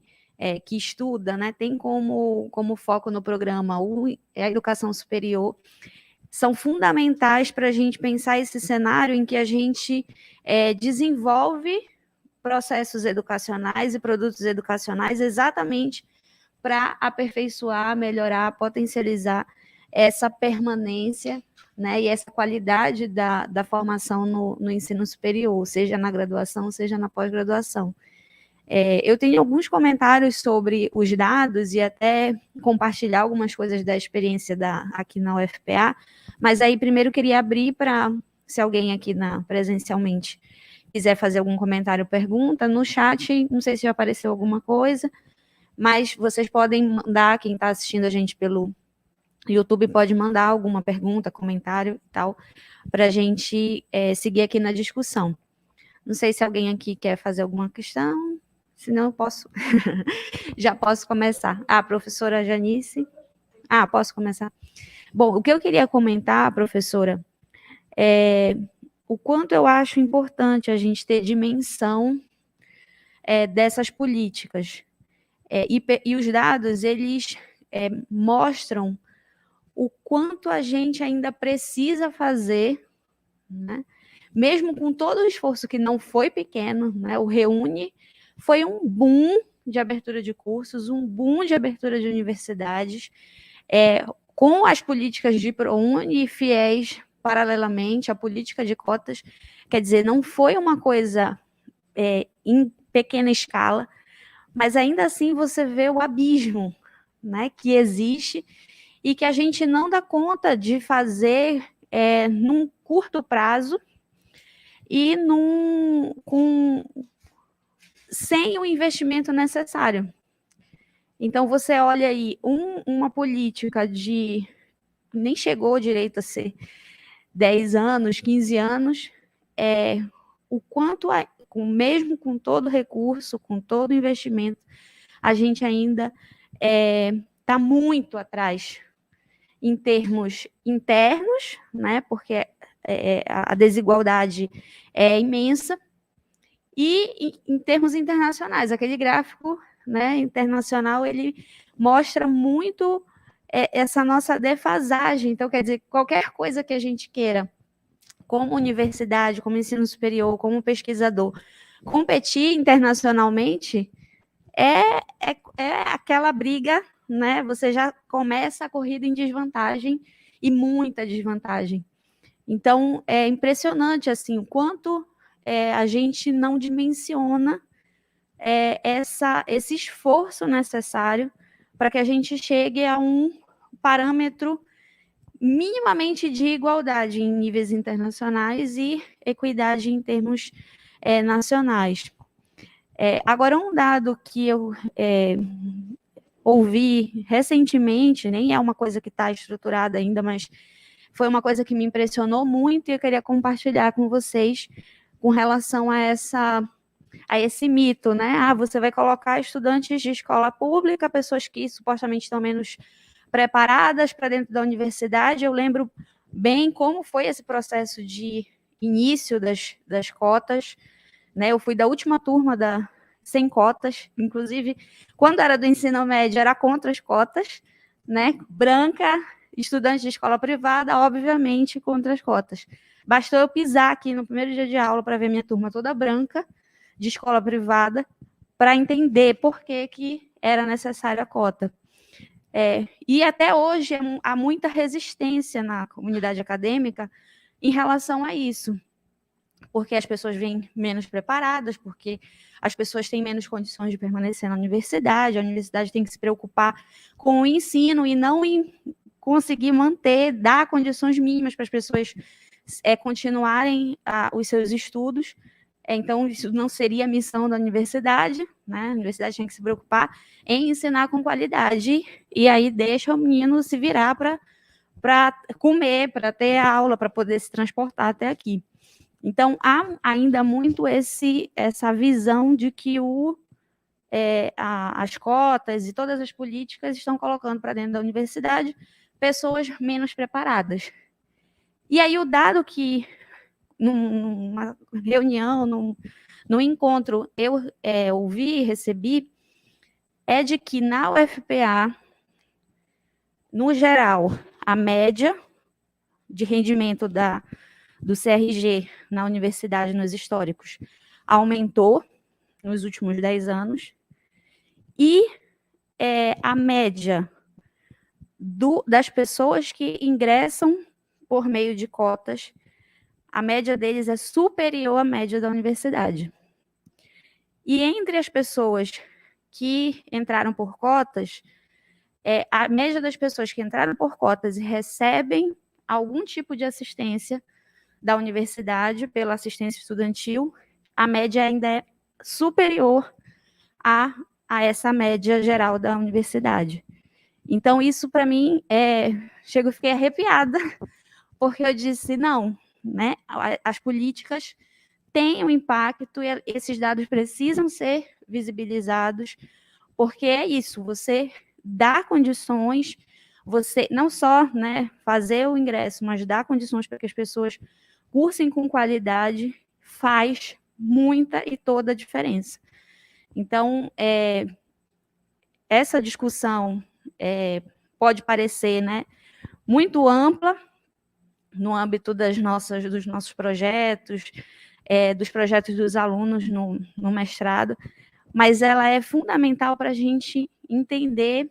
que estuda, né, tem como foco no programa a educação superior, são fundamentais para a gente pensar esse cenário em que a gente desenvolve processos educacionais e produtos educacionais exatamente para aperfeiçoar, melhorar, potencializar essa permanência, né, e essa qualidade da formação no ensino superior, seja na graduação, seja na pós-graduação. Eu tenho alguns comentários sobre os dados e até compartilhar algumas coisas da experiência aqui na UFPA, mas aí primeiro queria abrir para, se alguém aqui presencialmente quiser fazer algum comentário ou pergunta, no chat, não sei se já apareceu alguma coisa, mas vocês podem mandar, quem está assistindo a gente pelo YouTube pode mandar alguma pergunta, comentário e tal, para a gente seguir aqui na discussão. Não sei se alguém aqui quer fazer alguma questão, senão eu posso, já posso começar. Professora Janice. Posso começar? Bom, o que eu queria comentar, professora, é o quanto eu acho importante a gente ter dimensão dessas políticas. E os dados, eles mostram o quanto a gente ainda precisa fazer, né? Mesmo com todo o esforço que não foi pequeno, né? O Reúne foi um boom de abertura de cursos, um boom de abertura de universidades, com as políticas de ProUni e FIES, paralelamente, a política de cotas, quer dizer, não foi uma coisa em pequena escala, mas ainda assim você vê o abismo, né, que existe e que a gente não dá conta de fazer num curto prazo e sem o investimento necessário. Então, você olha aí, uma política nem chegou direito a ser 10 anos, 15 anos, o quanto, mesmo com todo recurso, com todo investimento, a gente ainda está muito atrás em termos internos, né, porque a desigualdade é imensa, e em termos internacionais, aquele gráfico, né, internacional, ele mostra muito essa nossa defasagem. Então, quer dizer, qualquer coisa que a gente queira, como universidade, como ensino superior, como pesquisador, competir internacionalmente, é aquela briga, né? Você já começa a corrida em desvantagem e muita desvantagem. Então, é impressionante assim, o quanto a gente não dimensiona esse esforço necessário para que a gente chegue a um parâmetro minimamente de igualdade em níveis internacionais e equidade em termos nacionais. Agora, um dado que eu ouvi recentemente, nem é uma coisa que está estruturada ainda, mas foi uma coisa que me impressionou muito e eu queria compartilhar com vocês com relação a esse mito, né? Você vai colocar estudantes de escola pública, pessoas que supostamente estão menos preparadas para dentro da universidade. Eu lembro bem como foi esse processo de início das cotas, né? Eu fui da última turma sem cotas, inclusive, quando era do ensino médio, era contra as cotas, né? Branca, estudante de escola privada, obviamente, contra as cotas. Bastou eu pisar aqui no primeiro dia de aula para ver minha turma toda branca, de escola privada, para entender por que era necessária a cota. E até hoje há muita resistência na comunidade acadêmica em relação a isso, porque as pessoas vêm menos preparadas, porque as pessoas têm menos condições de permanecer na universidade, a universidade tem que se preocupar com o ensino e não em conseguir dar condições mínimas para as pessoas continuarem os seus estudos. Então, isso não seria a missão da universidade, né? A universidade tem que se preocupar em ensinar com qualidade, e aí deixa o menino se virar para comer, para ter aula, para poder se transportar até aqui. Então, há ainda muito essa visão de que as cotas e todas as políticas estão colocando para dentro da universidade pessoas menos preparadas. E aí, o dado que, numa reunião, num encontro, eu ouvi e recebi, é de que na UFPA, no geral, a média de rendimento do CRG na universidade, nos históricos, aumentou nos últimos 10 anos, e a média das pessoas que ingressam por meio de cotas, a média deles é superior à média da universidade. E entre as pessoas que entraram por cotas, a média das pessoas que entraram por cotas e recebem algum tipo de assistência da universidade pela assistência estudantil, a média ainda é superior a essa média geral da universidade. Então, isso para mim, fiquei arrepiada, porque eu disse, não, né? As políticas têm um impacto e esses dados precisam ser visibilizados, porque é isso, você dá condições, você não só, né, fazer o ingresso, mas dar condições para que as pessoas cursem com qualidade, faz muita e toda a diferença. Então, essa discussão pode parecer, né, muito ampla no âmbito dos nossos projetos, dos projetos dos alunos no mestrado, mas ela é fundamental para a gente entender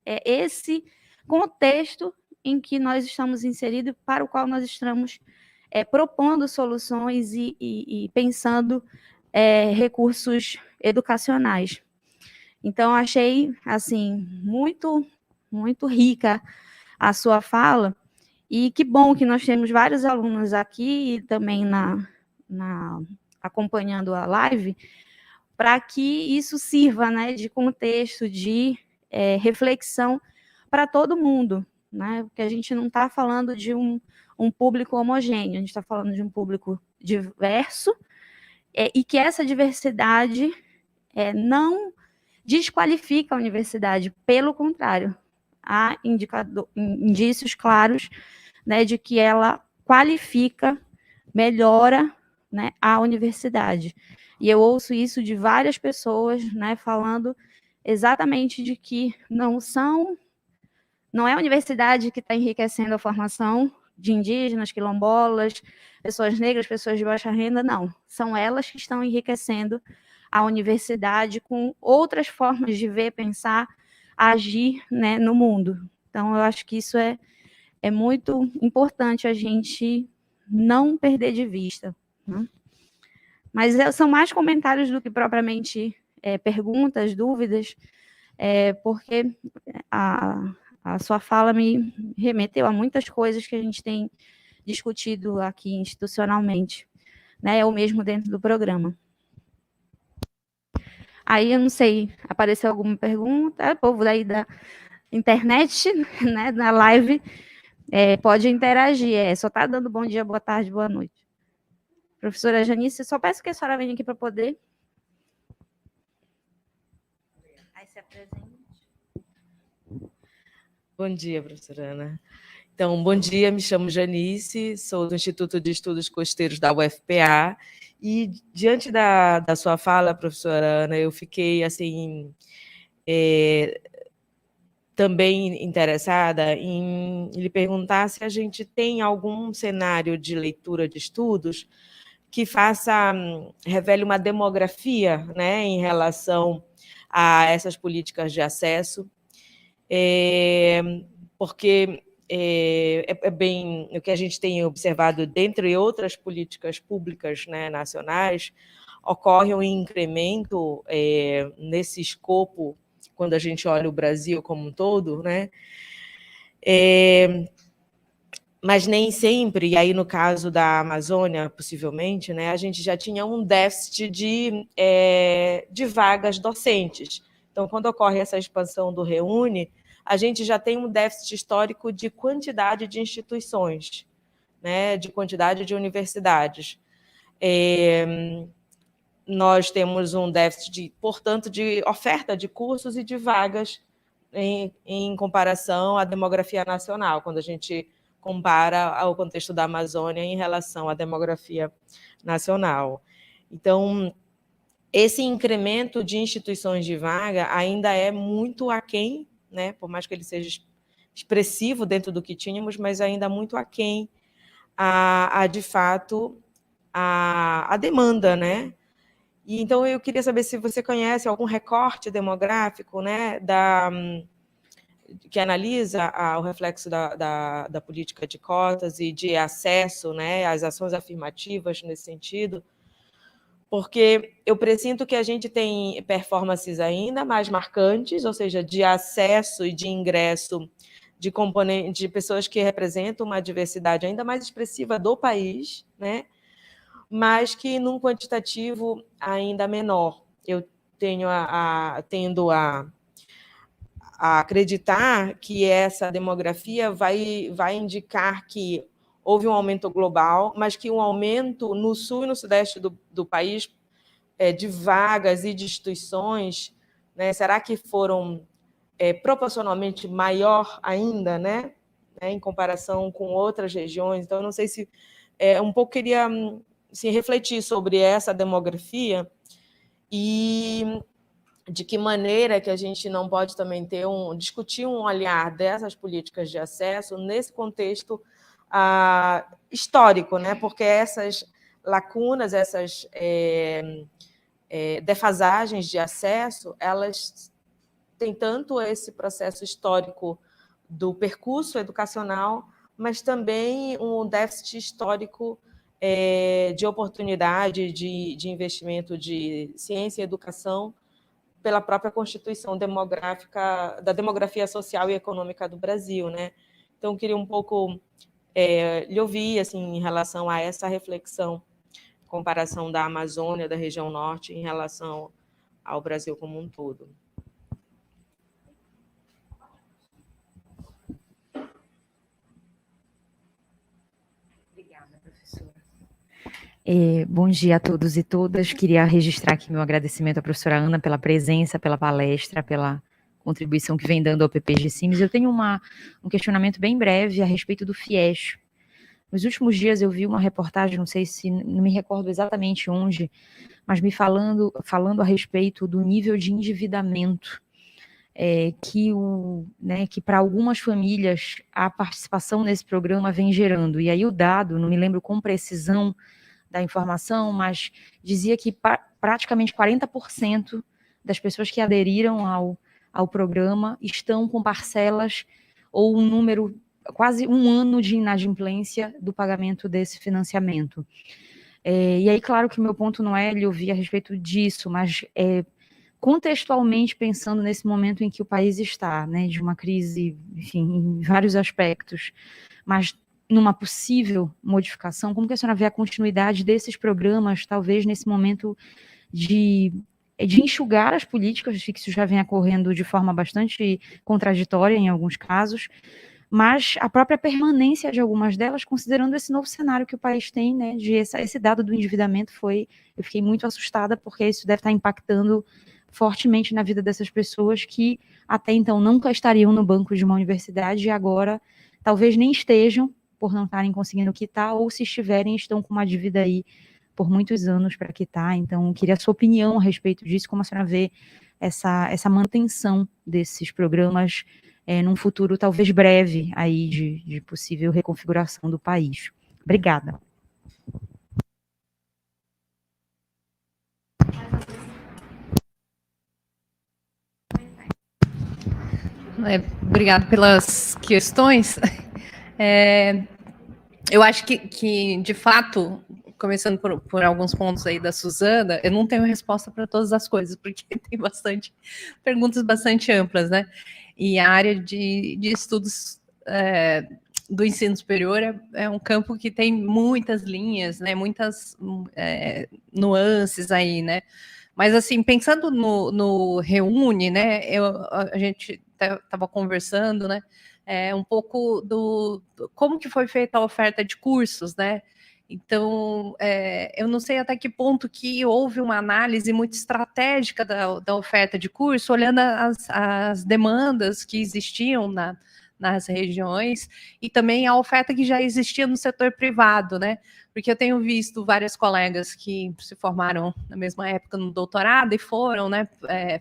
esse contexto em que nós estamos inseridos, para o qual nós estamos propondo soluções e pensando recursos educacionais. Então, achei, assim, muito, muito rica a sua fala, e que bom que nós temos vários alunos aqui e também acompanhando a live, para que isso sirva, né, de contexto, de reflexão para todo mundo, né? Porque a gente não está falando de um público homogêneo, a gente está falando de um público diverso, e que essa diversidade não desqualifica a universidade, pelo contrário, há indícios claros, né, de que ela qualifica, melhora, né, a universidade. E eu ouço isso de várias pessoas, né, falando exatamente de que não é a universidade que está enriquecendo a formação de indígenas, quilombolas, pessoas negras, pessoas de baixa renda, não. São elas que estão enriquecendo a universidade com outras formas de ver, pensar, agir, né, no mundo. Então, eu acho que isso é muito importante a gente não perder de vista, né? Mas são mais comentários do que propriamente perguntas, dúvidas, porque a sua fala me remeteu a muitas coisas que a gente tem discutido aqui institucionalmente, né, ou mesmo dentro do programa. Aí, eu não sei, apareceu alguma pergunta? O povo daí da internet, né, na live, pode interagir, só está dando bom dia, boa tarde, boa noite. Professora Janice, só peço que a senhora venha aqui para poder... Aí se apresente. Bom dia, professora Ana. Então, bom dia, me chamo Janice, sou do Instituto de Estudos Costeiros da UFPA, e diante da sua fala, professora Ana, eu fiquei, assim, também interessada em lhe perguntar se a gente tem algum cenário de leitura de estudos que revele uma demografia, né, em relação a essas políticas de acesso, porque bem o que a gente tem observado, dentre outras políticas públicas, né, nacionais, ocorre um incremento nesse escopo, quando a gente olha o Brasil como um todo, né? Mas nem sempre, e aí no caso da Amazônia, possivelmente, né, a gente já tinha um déficit de vagas docentes. Então, quando ocorre essa expansão do REUNE, a gente já tem um déficit histórico de quantidade de instituições, né, de quantidade de universidades. Nós temos um déficit, portanto, de oferta de cursos e de vagas em comparação à demografia nacional, quando a gente compara ao contexto da Amazônia em relação à demografia nacional. Então, esse incremento de instituições de vaga ainda é muito aquém, né, por mais que ele seja expressivo dentro do que tínhamos, mas ainda muito aquém de fato, a demanda, né? E, então, eu queria saber se você conhece algum recorte demográfico, né, que analisa o reflexo da política de cotas e de acesso, né, às ações afirmativas nesse sentido, porque eu presinto que a gente tem performances ainda mais marcantes, ou seja, de acesso e de ingresso de pessoas que representam uma diversidade ainda mais expressiva do país, né, mas que num quantitativo ainda menor. Eu tendo a acreditar que essa demografia vai indicar que houve um aumento global, mas que um aumento no sul e no sudeste do país de vagas e de instituições, né, será que foram proporcionalmente maior ainda, né, em comparação com outras regiões? Então, eu não sei se um pouco queria se refletir sobre essa demografia e de que maneira que a gente não pode também discutir um olhar dessas políticas de acesso nesse contexto histórico, né? Porque essas lacunas, essas defasagens de acesso, elas têm tanto esse processo histórico do percurso educacional, mas também um déficit histórico de oportunidade de investimento de ciência e educação pela própria constituição demográfica, da demografia social e econômica do Brasil, né? Então, eu queria um pouco lhe ouvir assim, em relação a essa reflexão, comparação da Amazônia, da região norte, em relação ao Brasil como um todo. Obrigada, professora. Bom dia a todos e todas. Queria registrar aqui meu agradecimento à professora Ana pela presença, pela palestra, pela contribuição que vem dando ao PPG-CIMES. Eu tenho um questionamento bem breve a respeito do FIES. Nos últimos dias eu vi uma reportagem, não sei se, não me recordo exatamente onde, mas me falando a respeito do nível de endividamento que para algumas famílias a participação nesse programa vem gerando. E aí o dado, não me lembro com precisão da informação, mas dizia que praticamente 40% das pessoas que aderiram ao programa estão com parcelas ou um número, quase um ano de inadimplência do pagamento desse financiamento. E aí, claro que o meu ponto não é lhe ouvir a respeito disso, mas contextualmente pensando nesse momento em que o país está, né, de uma crise, enfim, em vários aspectos, mas numa possível modificação, como que a senhora vê a continuidade desses programas, talvez nesse momento de enxugar as políticas, que isso já vem ocorrendo de forma bastante contraditória em alguns casos, mas a própria permanência de algumas delas, considerando esse novo cenário que o país tem, né, de esse dado do endividamento eu fiquei muito assustada, porque isso deve estar impactando fortemente na vida dessas pessoas que até então nunca estariam no banco de uma universidade e agora talvez nem estejam, por não estarem conseguindo quitar, ou se estiverem, estão com uma dívida aí por muitos anos para quitar. Então, eu queria a sua opinião a respeito disso, como a senhora vê essa manutenção desses programas num futuro talvez breve aí de possível reconfiguração do país. Obrigada. Obrigada pelas questões. Eu acho que, de fato, começando por alguns pontos aí da Suzana, eu não tenho resposta para todas as coisas, porque tem perguntas bastante amplas, né? E a área de estudos do ensino superior é um campo que tem muitas linhas, né? Muitas nuances aí, né? Mas, assim, pensando no Reúne, né? A gente estava conversando, né? Um pouco como que foi feita a oferta de cursos, né? Então, eu não sei até que ponto que houve uma análise muito estratégica da oferta de curso, olhando as demandas que existiam nas regiões e também a oferta que já existia no setor privado, né? Porque eu tenho visto várias colegas que se formaram na mesma época no doutorado e foram, né?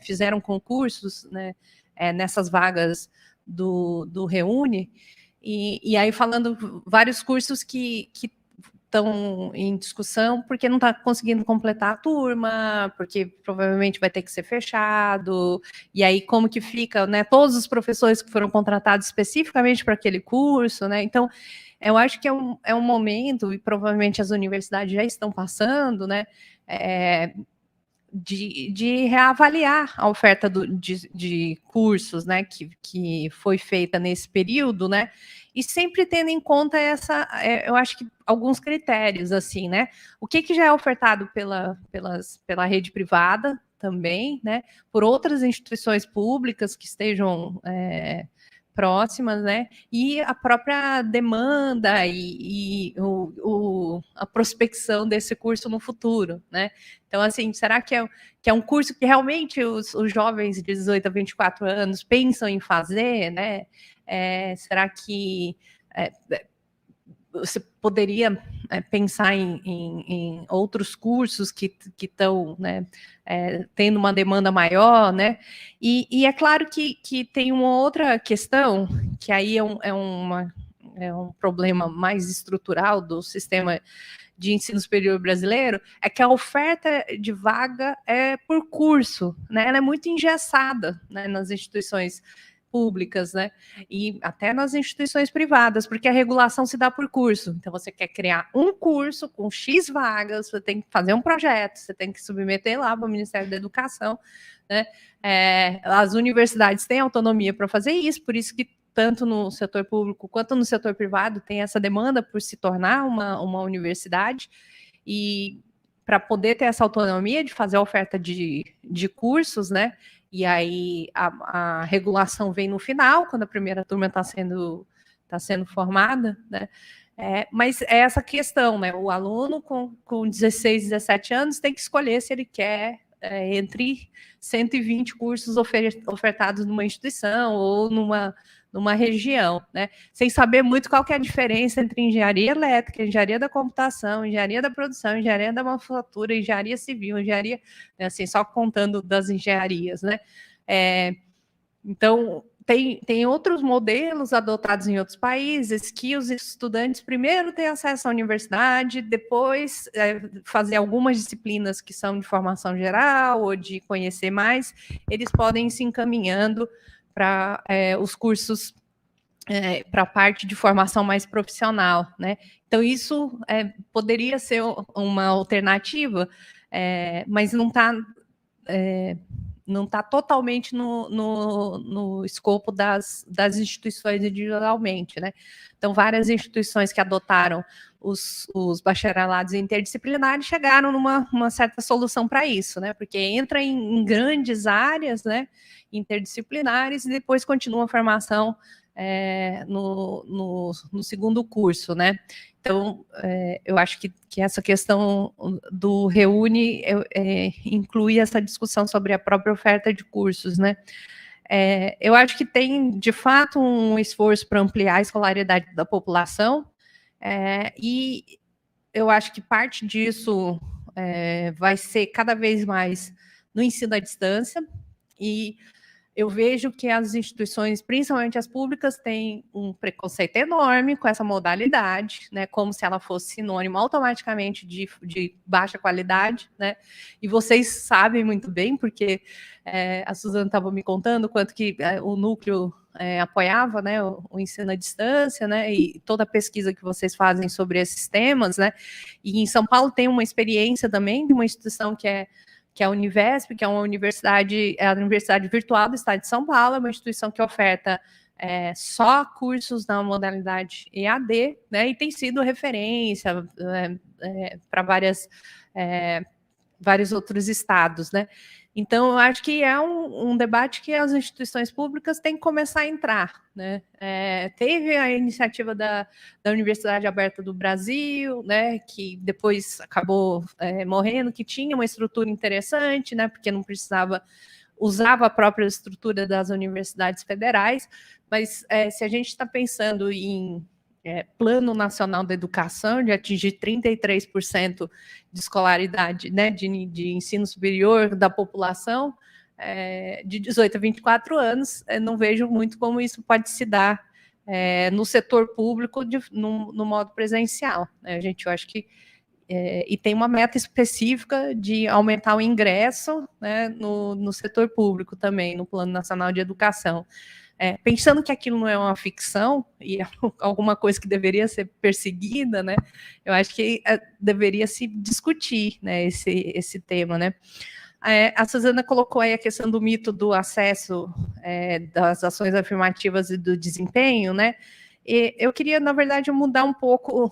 Fizeram concursos, né? Nessas vagas do Reúne, e aí falando vários cursos que estão em discussão porque não está conseguindo completar a turma, porque provavelmente vai ter que ser fechado, e aí como que fica, né, todos os professores que foram contratados especificamente para aquele curso, né, então eu acho que é um momento, e provavelmente as universidades já estão passando, né, de reavaliar a oferta de cursos, né, que foi feita nesse período, né, e sempre tendo em conta eu acho que alguns critérios, assim, né, o que já é ofertado pela rede privada também, né, por outras instituições públicas que estejam próximas, né, e a própria demanda e a prospecção desse curso no futuro, né. Então, assim, será que é um curso que realmente os jovens de 18 a 24 anos pensam em fazer, né? Será que você poderia pensar em outros cursos que estão, né, tendo uma demanda maior, né? E é claro que tem uma outra questão, que aí é um problema mais estrutural do sistema de ensino superior brasileiro, é que a oferta de vaga é por curso, né? Ela é muito engessada, né, nas instituições públicas, né? E até nas instituições privadas, porque a regulação se dá por curso. Então, você quer criar um curso com X vagas, você tem que fazer um projeto, você tem que submeter lá para o Ministério da Educação, né? As universidades têm autonomia para fazer isso, por isso que tanto no setor público quanto no setor privado tem essa demanda por se tornar uma universidade, e para poder ter essa autonomia de fazer a oferta de cursos, né? E aí a regulação vem no final, quando a primeira turma está sendo formada, né? Mas é essa questão, né? O aluno com 16, 17 anos tem que escolher se ele quer entre 120 cursos ofertados numa instituição ou numa região, né? Sem saber muito qual que é a diferença entre engenharia elétrica, engenharia da computação, engenharia da produção, engenharia da manufatura, engenharia civil, engenharia, né, assim, só contando das engenharias, né? Então, tem outros modelos adotados em outros países que os estudantes primeiro têm acesso à universidade, depois fazer algumas disciplinas que são de formação geral ou de conhecer mais, eles podem ir se encaminhando para os cursos, para a parte de formação mais profissional, né? Então, isso poderia ser uma alternativa, mas não está não está totalmente no escopo das instituições individualmente, né? Então, várias instituições que adotaram os bacharelados interdisciplinares chegaram numa certa solução para isso, né? Porque entra em grandes áreas, né, interdisciplinares, e depois continua a formação no segundo curso, né? Então, eu acho que essa questão do Reúne inclui essa discussão sobre a própria oferta de cursos, né? Eu acho que tem, de fato, um esforço para ampliar a escolaridade da população, e eu acho que parte disso vai ser cada vez mais no ensino à distância, e eu vejo que as instituições, principalmente as públicas, têm um preconceito enorme com essa modalidade, né, como se ela fosse sinônimo automaticamente de baixa qualidade, né, e vocês sabem muito bem, porque a Suzana estava me contando quanto que o núcleo apoiava, né, o ensino à distância, né, e toda a pesquisa que vocês fazem sobre esses temas, né, e em São Paulo tem uma experiência também de uma instituição que é a Univesp, que é uma universidade, a Universidade Virtual do Estado de São Paulo, é uma instituição que oferta só cursos na modalidade EAD, né, e tem sido referência para vários outros estados, né. Então, eu acho que é um debate que as instituições públicas têm que começar a entrar, né. Teve a iniciativa da Universidade Aberta do Brasil, né, que depois acabou morrendo, que tinha uma estrutura interessante, né, porque não precisava, usava a própria estrutura das universidades federais, mas se a gente está pensando em Plano Nacional da Educação, de atingir 33% de escolaridade, né, de ensino superior da população de 18 a 24 anos, não vejo muito como isso pode se dar no setor público no modo presencial, né? Eu acho que e tem uma meta específica de aumentar o ingresso, né, no setor público também, no Plano Nacional de Educação. Pensando que aquilo não é uma ficção e é alguma coisa que deveria ser perseguida, né, eu acho que deveria se discutir, né, esse tema, né. A Suzana colocou aí a questão do mito do acesso das ações afirmativas e do desempenho, né, e eu queria, na verdade, mudar um pouco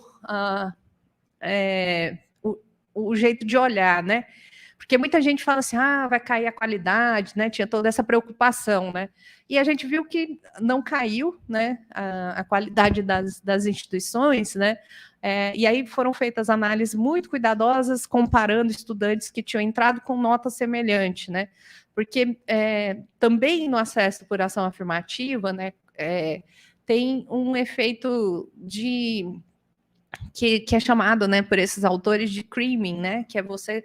o jeito de olhar, né, porque muita gente fala assim, vai cair a qualidade, né? Tinha toda essa preocupação, né? E a gente viu que não caiu, né? A qualidade das instituições, né? E aí foram feitas análises muito cuidadosas, comparando estudantes que tinham entrado com nota semelhante, né? Porque também no acesso por ação afirmativa, né? Tem um efeito que é chamado, né, por esses autores de creaming, né, que é você,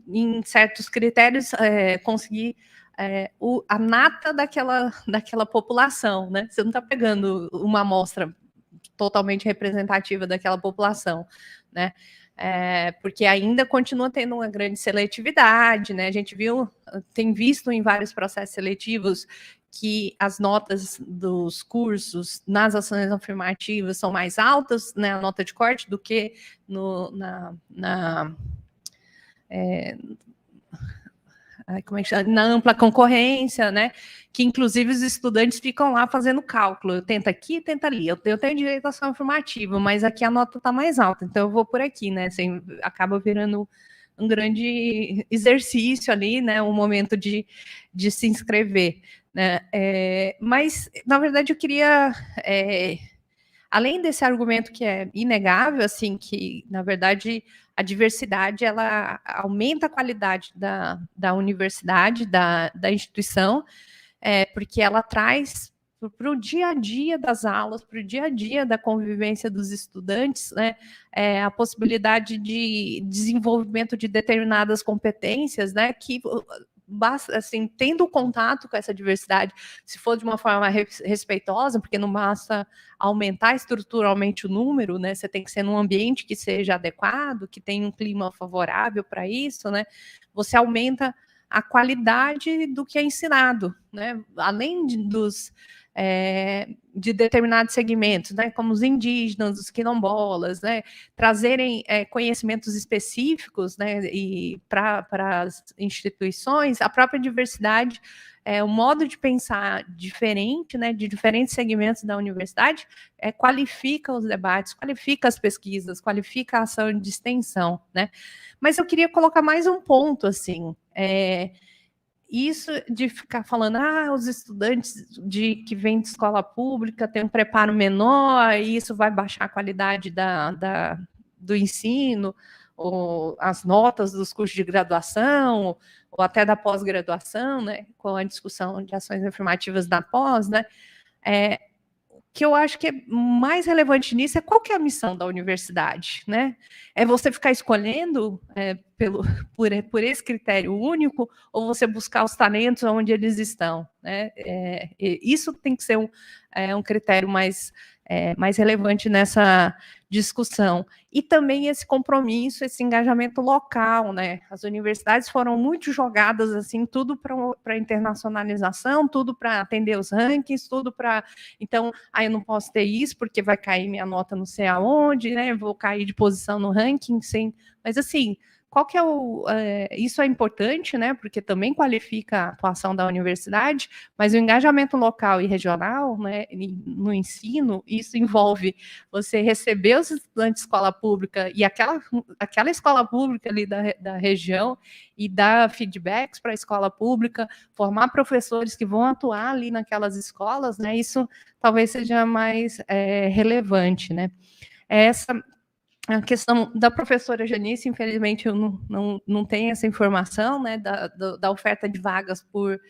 em certos critérios, conseguir a nata daquela população, né? Você não está pegando uma amostra totalmente representativa daquela população, né? Porque ainda continua tendo uma grande seletividade, né? A gente tem visto em vários processos seletivos que as notas dos cursos nas ações afirmativas são mais altas, né, a nota de corte, do que na ampla concorrência, né, que inclusive os estudantes ficam lá fazendo cálculo, tenta aqui, tenta ali, eu tenho direito à ação afirmativa, mas aqui a nota está mais alta, então eu vou por aqui, né, assim, acaba virando um grande exercício ali, né, um momento de se inscrever, né, mas, na verdade, eu queria, além desse argumento que é inegável, assim, que, na verdade, a diversidade, ela aumenta a qualidade da universidade, da instituição, porque ela traz para o dia a dia das aulas, para o dia a dia da convivência dos estudantes, né, a possibilidade de desenvolvimento de determinadas competências, né, que basta, assim, tendo contato com essa diversidade, se for de uma forma respeitosa, porque não basta aumentar estruturalmente o número, né, você tem que ser num ambiente que seja adequado, que tenha um clima favorável para isso, né, você aumenta a qualidade do que é ensinado, né, além dos de determinados segmentos, né, como os indígenas, os quilombolas, né, trazerem conhecimentos específicos, né, e para as instituições, a própria diversidade, o modo de pensar diferente, né, de diferentes segmentos da universidade, qualifica os debates, qualifica as pesquisas, qualifica a ação de extensão, né. Mas eu queria colocar mais um ponto, assim, isso de ficar falando, os estudantes que vêm de escola pública têm um preparo menor, e isso vai baixar a qualidade do ensino, ou as notas dos cursos de graduação, ou até da pós-graduação, né, com a discussão de ações afirmativas da pós, né, que eu acho que é mais relevante nisso é qual que é a missão da universidade, né? É você ficar escolhendo por esse critério único, ou você buscar os talentos onde eles estão, né? Isso tem que ser um critério mais relevante nessa discussão. E também esse compromisso, esse engajamento local, né? As universidades foram muito jogadas, assim, tudo para internacionalização, tudo para atender os rankings, tudo para... Então, eu não posso ter isso, porque vai cair minha nota não sei aonde, né? Vou cair de posição no ranking, sim. Mas, assim, qual que isso é importante, né? Porque também qualifica a atuação da universidade, mas o engajamento local e regional, né, no ensino, isso envolve você receber os estudantes de escola pública e aquela escola pública ali da região e dar feedbacks para a escola pública, formar professores que vão atuar ali naquelas escolas, né? Isso talvez seja mais relevante, né? A questão da professora Janice, infelizmente, eu não tenho essa informação, né, da oferta de vagas por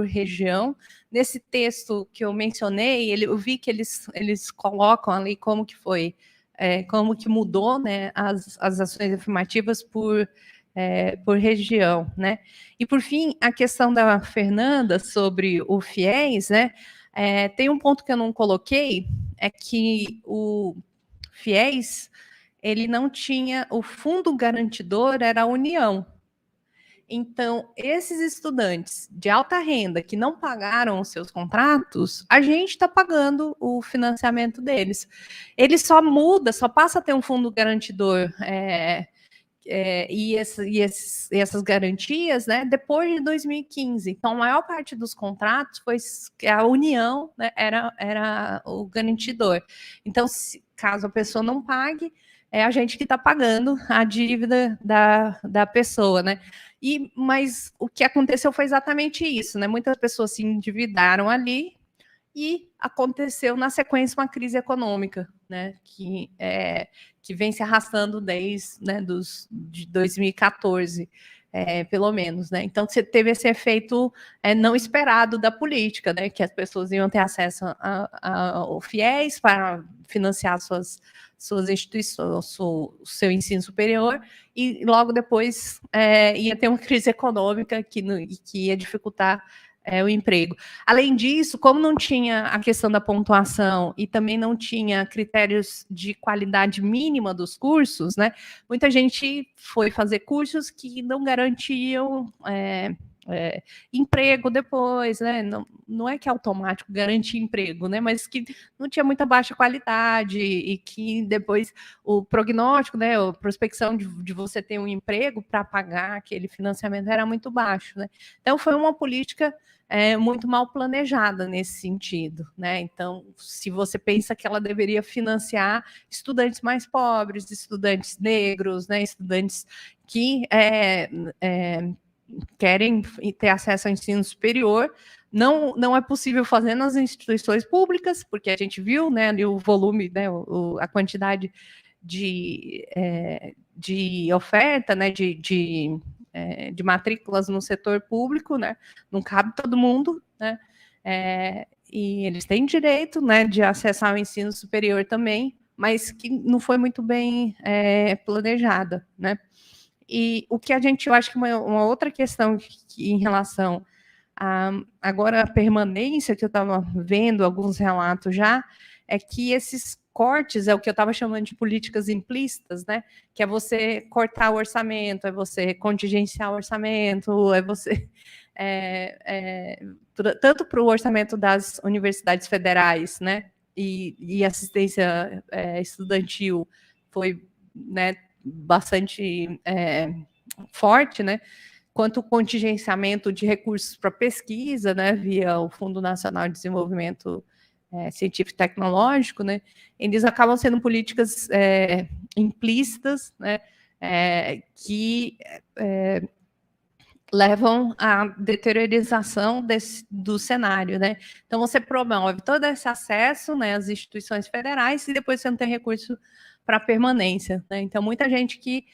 região. Nesse texto que eu mencionei, eu vi que eles colocam ali como que foi, como que mudou, né, as ações afirmativas por região, né? E, por fim, a questão da Fernanda sobre o FIES, né, tem um ponto que eu não coloquei, é que o FIES, ele não tinha, o fundo garantidor era a União. Então, esses estudantes de alta renda que não pagaram os seus contratos, a gente está pagando o financiamento deles. Ele só passa a ter um fundo garantidor e essas garantias, né, depois de 2015. Então, a maior parte dos contratos foi que a União, né, era o garantidor. Então, caso a pessoa não pague, é a gente que está pagando a dívida da pessoa, né? Mas o que aconteceu foi exatamente isso, né? Muitas pessoas se endividaram ali e aconteceu na sequência uma crise econômica, né? Que vem se arrastando desde, né, de 2014. Pelo menos, né? Então, você teve esse efeito não esperado da política, né? Que as pessoas iam ter acesso ao FIES para financiar suas instituições, o seu ensino superior, e logo depois ia ter uma crise econômica que ia dificultar o emprego. Além disso, como não tinha a questão da pontuação e também não tinha critérios de qualidade mínima dos cursos, né, muita gente foi fazer cursos que não garantiam emprego depois, né? Não é que é automático garantir emprego, né? Mas que não tinha muita baixa qualidade e que depois o prognóstico, né? A prospecção de você ter um emprego para pagar aquele financiamento era muito baixo, né? Então foi uma política muito mal planejada nesse sentido, né? Então, se você pensa que ela deveria financiar estudantes mais pobres, estudantes negros, né? Estudantes que querem ter acesso ao ensino superior, não é possível fazer nas instituições públicas, porque a gente viu, né, ali o volume, né, a quantidade de oferta, né, de matrículas no setor público, né, não cabe todo mundo, né, e eles têm direito, né, de acessar o ensino superior também, mas que não foi muito bem planejada, né. E o que eu acho que uma outra questão que em relação agora a permanência, que eu estava vendo alguns relatos já, é que esses cortes é o que eu estava chamando de políticas implícitas, né? Que é você cortar o orçamento, é você contingenciar o orçamento, é você tanto para o orçamento das universidades federais, né, e assistência estudantil foi, né, bastante forte, né, quanto o contingenciamento de recursos para pesquisa, né, via o Fundo Nacional de Desenvolvimento Científico e Tecnológico, né, eles acabam sendo políticas implícitas, né, que levam à deteriorização do cenário, né? Então, você promove todo esse acesso, né, às instituições federais e depois você não tem recurso para permanência, né? Então, muita gente que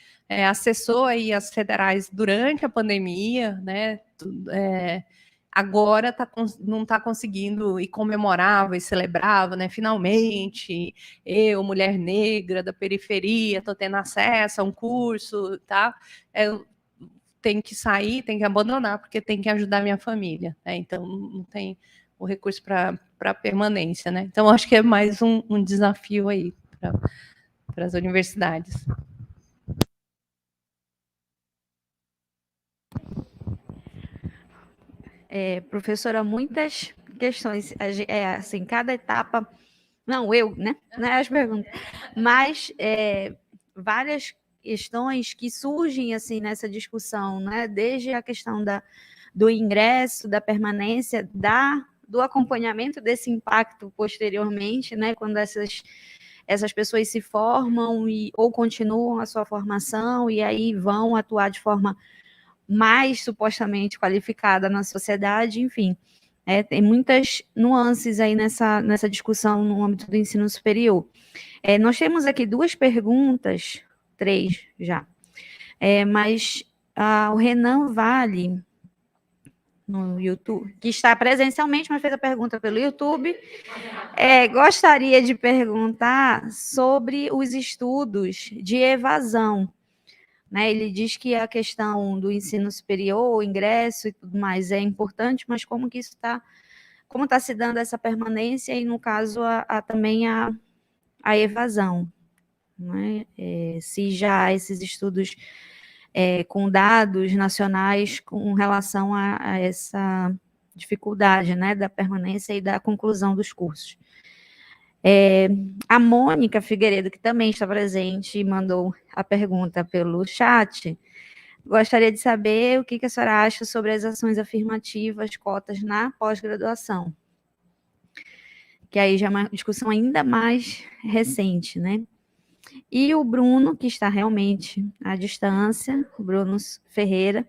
acessou aí as federais durante a pandemia, né, agora não está conseguindo e comemorava e celebrava, né? Finalmente, eu, mulher negra da periferia, estou tendo acesso a um curso, tá? Tem que sair, tem que abandonar, porque tem que ajudar minha família, né? Então, não tem o recurso para permanência, né? Então, acho que é mais um desafio aí para as universidades. Professora, muitas questões, assim, cada etapa, não né? Não é as perguntas, mas várias questões que surgem assim nessa discussão, né? Desde a questão do ingresso, da permanência, do acompanhamento desse impacto posteriormente, né? Quando essas pessoas se formam ou continuam a sua formação e aí vão atuar de forma mais supostamente qualificada na sociedade, enfim. Tem muitas nuances aí nessa discussão no âmbito do ensino superior. Nós temos aqui 2 perguntas, 3 já, mas o Renan Vale, no YouTube, que está presencialmente, mas fez a pergunta pelo YouTube, gostaria de perguntar sobre os estudos de evasão. Né, ele diz que a questão do ensino superior, o ingresso e tudo mais é importante, mas como está se dando essa permanência e, no caso, também a evasão. Né? Se já há esses estudos com dados nacionais com relação a essa dificuldade, né, da permanência e da conclusão dos cursos. A Mônica Figueiredo, que também está presente, mandou a pergunta pelo chat. Gostaria de saber o que a senhora acha sobre as ações afirmativas, cotas na pós-graduação. Que aí já é uma discussão ainda mais recente, né? E o Bruno, que está realmente à distância, o Bruno Ferreira,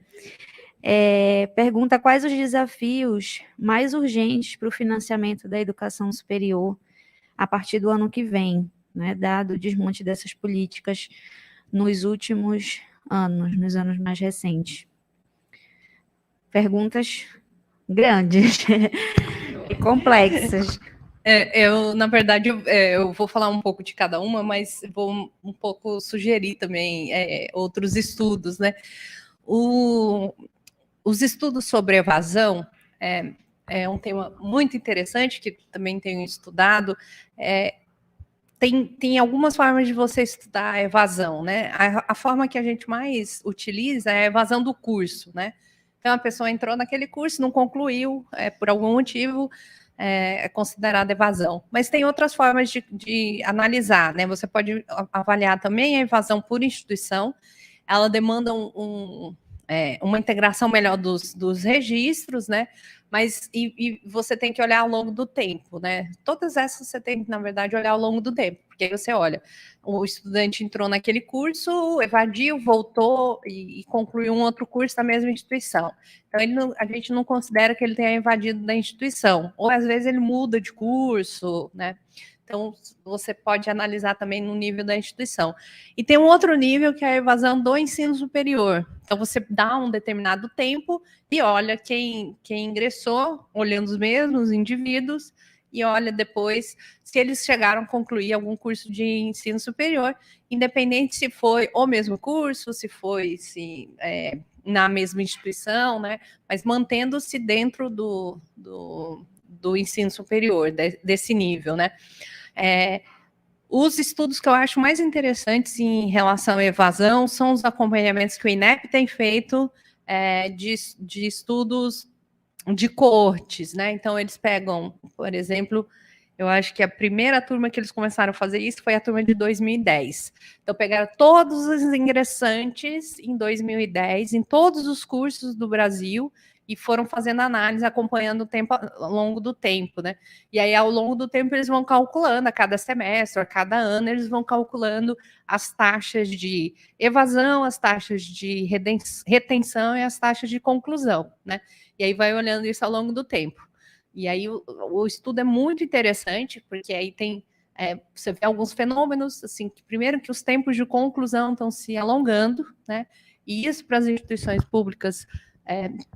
pergunta quais os desafios mais urgentes para o financiamento da educação superior a partir do ano que vem, né, dado o desmonte dessas políticas nos últimos anos, nos anos mais recentes. Perguntas grandes e complexas. Na verdade, eu vou falar um pouco de cada uma, mas vou um pouco sugerir também outros estudos, né? Os estudos sobre evasão é um tema muito interessante, que também tenho estudado. Tem algumas formas de você estudar a evasão, né? A forma que a gente mais utiliza é a evasão do curso, né? Então, a pessoa entrou naquele curso, não concluiu, por algum motivo, é considerada evasão. Mas tem outras formas de analisar, né? Você pode avaliar também a evasão por instituição. Ela demanda uma integração melhor dos registros, né? Mas e você tem que olhar ao longo do tempo, né? Todas essas você tem que, na verdade, olhar ao longo do tempo, porque aí você olha, o estudante entrou naquele curso, evadiu, voltou e concluiu um outro curso da mesma instituição. Então, a gente não considera que ele tenha evadido da instituição, ou às vezes ele muda de curso, né? Então, você pode analisar também no nível da instituição. E tem um outro nível, que é a evasão do ensino superior. Então, você dá um determinado tempo e olha quem ingressou, olhando os mesmos indivíduos, e olha depois se eles chegaram a concluir algum curso de ensino superior, independente se foi o mesmo curso, se foi na mesma instituição, né? Mas mantendo-se dentro do ensino superior, desse nível, né? Os estudos que eu acho mais interessantes em relação à evasão são os acompanhamentos que o INEP tem feito de estudos de coortes, né? Então, eles pegam, por exemplo, eu acho que a primeira turma que eles começaram a fazer isso foi a turma de 2010. Então, pegaram todos os ingressantes em 2010, em todos os cursos do Brasil, e foram fazendo análise, acompanhando o tempo, ao longo do tempo, né? E aí, ao longo do tempo, eles vão calculando, a cada semestre, a cada ano, eles vão calculando as taxas de evasão, as taxas de retenção e as taxas de conclusão, né? E aí vai olhando isso ao longo do tempo. E aí o estudo é muito interessante, porque aí tem você vê alguns fenômenos, assim, que, primeiro que os tempos de conclusão estão se alongando, né? E isso para as instituições públicas,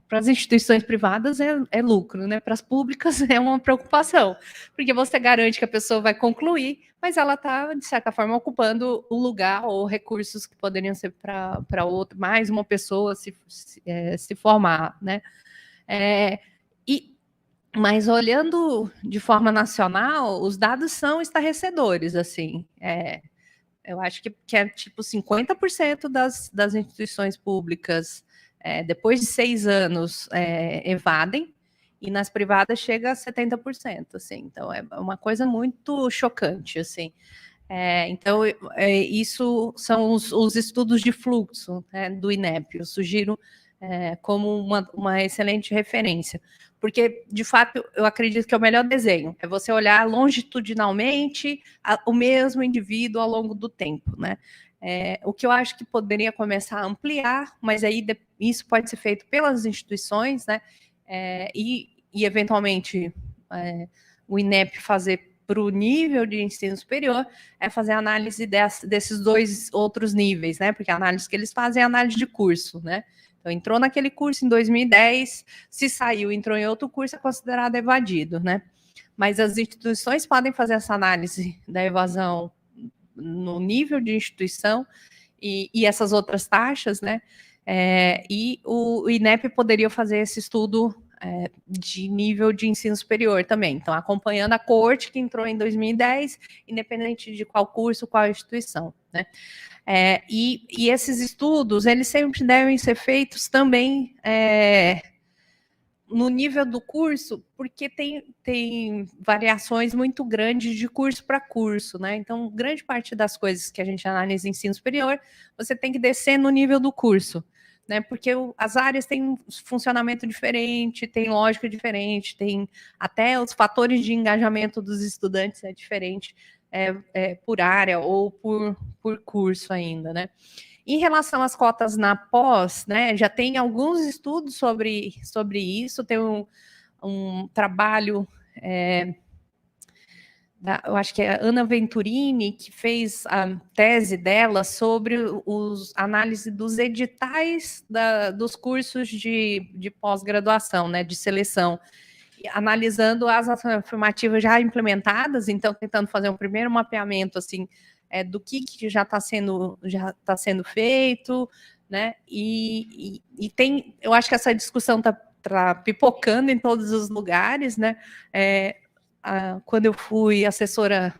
para as instituições privadas é lucro, né? Para as públicas é uma preocupação, porque você garante que a pessoa vai concluir, mas ela está, de certa forma, ocupando o lugar ou recursos que poderiam ser para outra, mais uma pessoa se formar, né? Mas olhando de forma nacional, os dados são estarrecedores, assim. Eu acho que é tipo 50% das instituições públicas, depois de 6 anos, evadem, e nas privadas chega a 70%, assim. Então, é uma coisa muito chocante, assim. Então, isso são os estudos de fluxo, né, do INEP. Eu sugiro como uma excelente referência, porque, de fato, eu acredito que é o melhor desenho, é você olhar longitudinalmente o mesmo indivíduo ao longo do tempo, né? O que eu acho que poderia começar a ampliar, mas aí isso pode ser feito pelas instituições, né? E eventualmente, o INEP fazer para o nível de ensino superior, fazer análise desses 2 outros níveis, né? Porque a análise que eles fazem é análise de curso, né? Então, entrou naquele curso em 2010, se saiu, entrou em outro curso, é considerado evadido, né? Mas as instituições podem fazer essa análise da evasão no nível de instituição e essas outras taxas, né? E o INEP poderia fazer esse estudo de nível de ensino superior também. Então, acompanhando a coorte que entrou em 2010, independente de qual curso, qual instituição, né? E esses estudos, eles sempre devem ser feitos também no nível do curso, porque tem variações muito grandes de curso para curso, né? Então, grande parte das coisas que a gente analisa em ensino superior, você tem que descer no nível do curso, né? Porque as áreas têm um funcionamento diferente, tem lógica diferente, tem até os fatores de engajamento dos estudantes é diferente por área ou por curso ainda, né? Em relação às cotas na pós, né, já tem alguns estudos sobre isso, tem um trabalho, eu acho que é a Ana Venturini, que fez a tese dela sobre análise dos editais dos cursos de pós-graduação, né, de seleção, analisando as ações afirmativas já implementadas, então tentando fazer um primeiro mapeamento, assim, do que já está sendo feito, né? E tem, eu acho que essa discussão está pipocando em todos os lugares, né? Quando eu fui assessora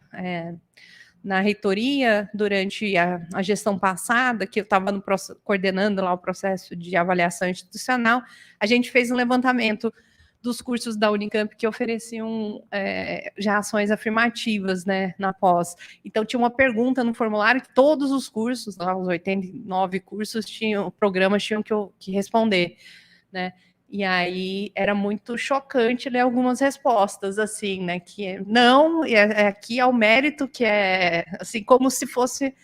na reitoria durante a gestão passada, que eu estava coordenando lá o processo de avaliação institucional, a gente fez um levantamento dos cursos da Unicamp que ofereciam já ações afirmativas, né, na pós. Então, tinha uma pergunta no formulário que todos os cursos, os 89 cursos, programas tinham que responder, né? E aí era muito chocante ler algumas respostas, assim, né, que não, aqui é o mérito, que é, assim, como se fosse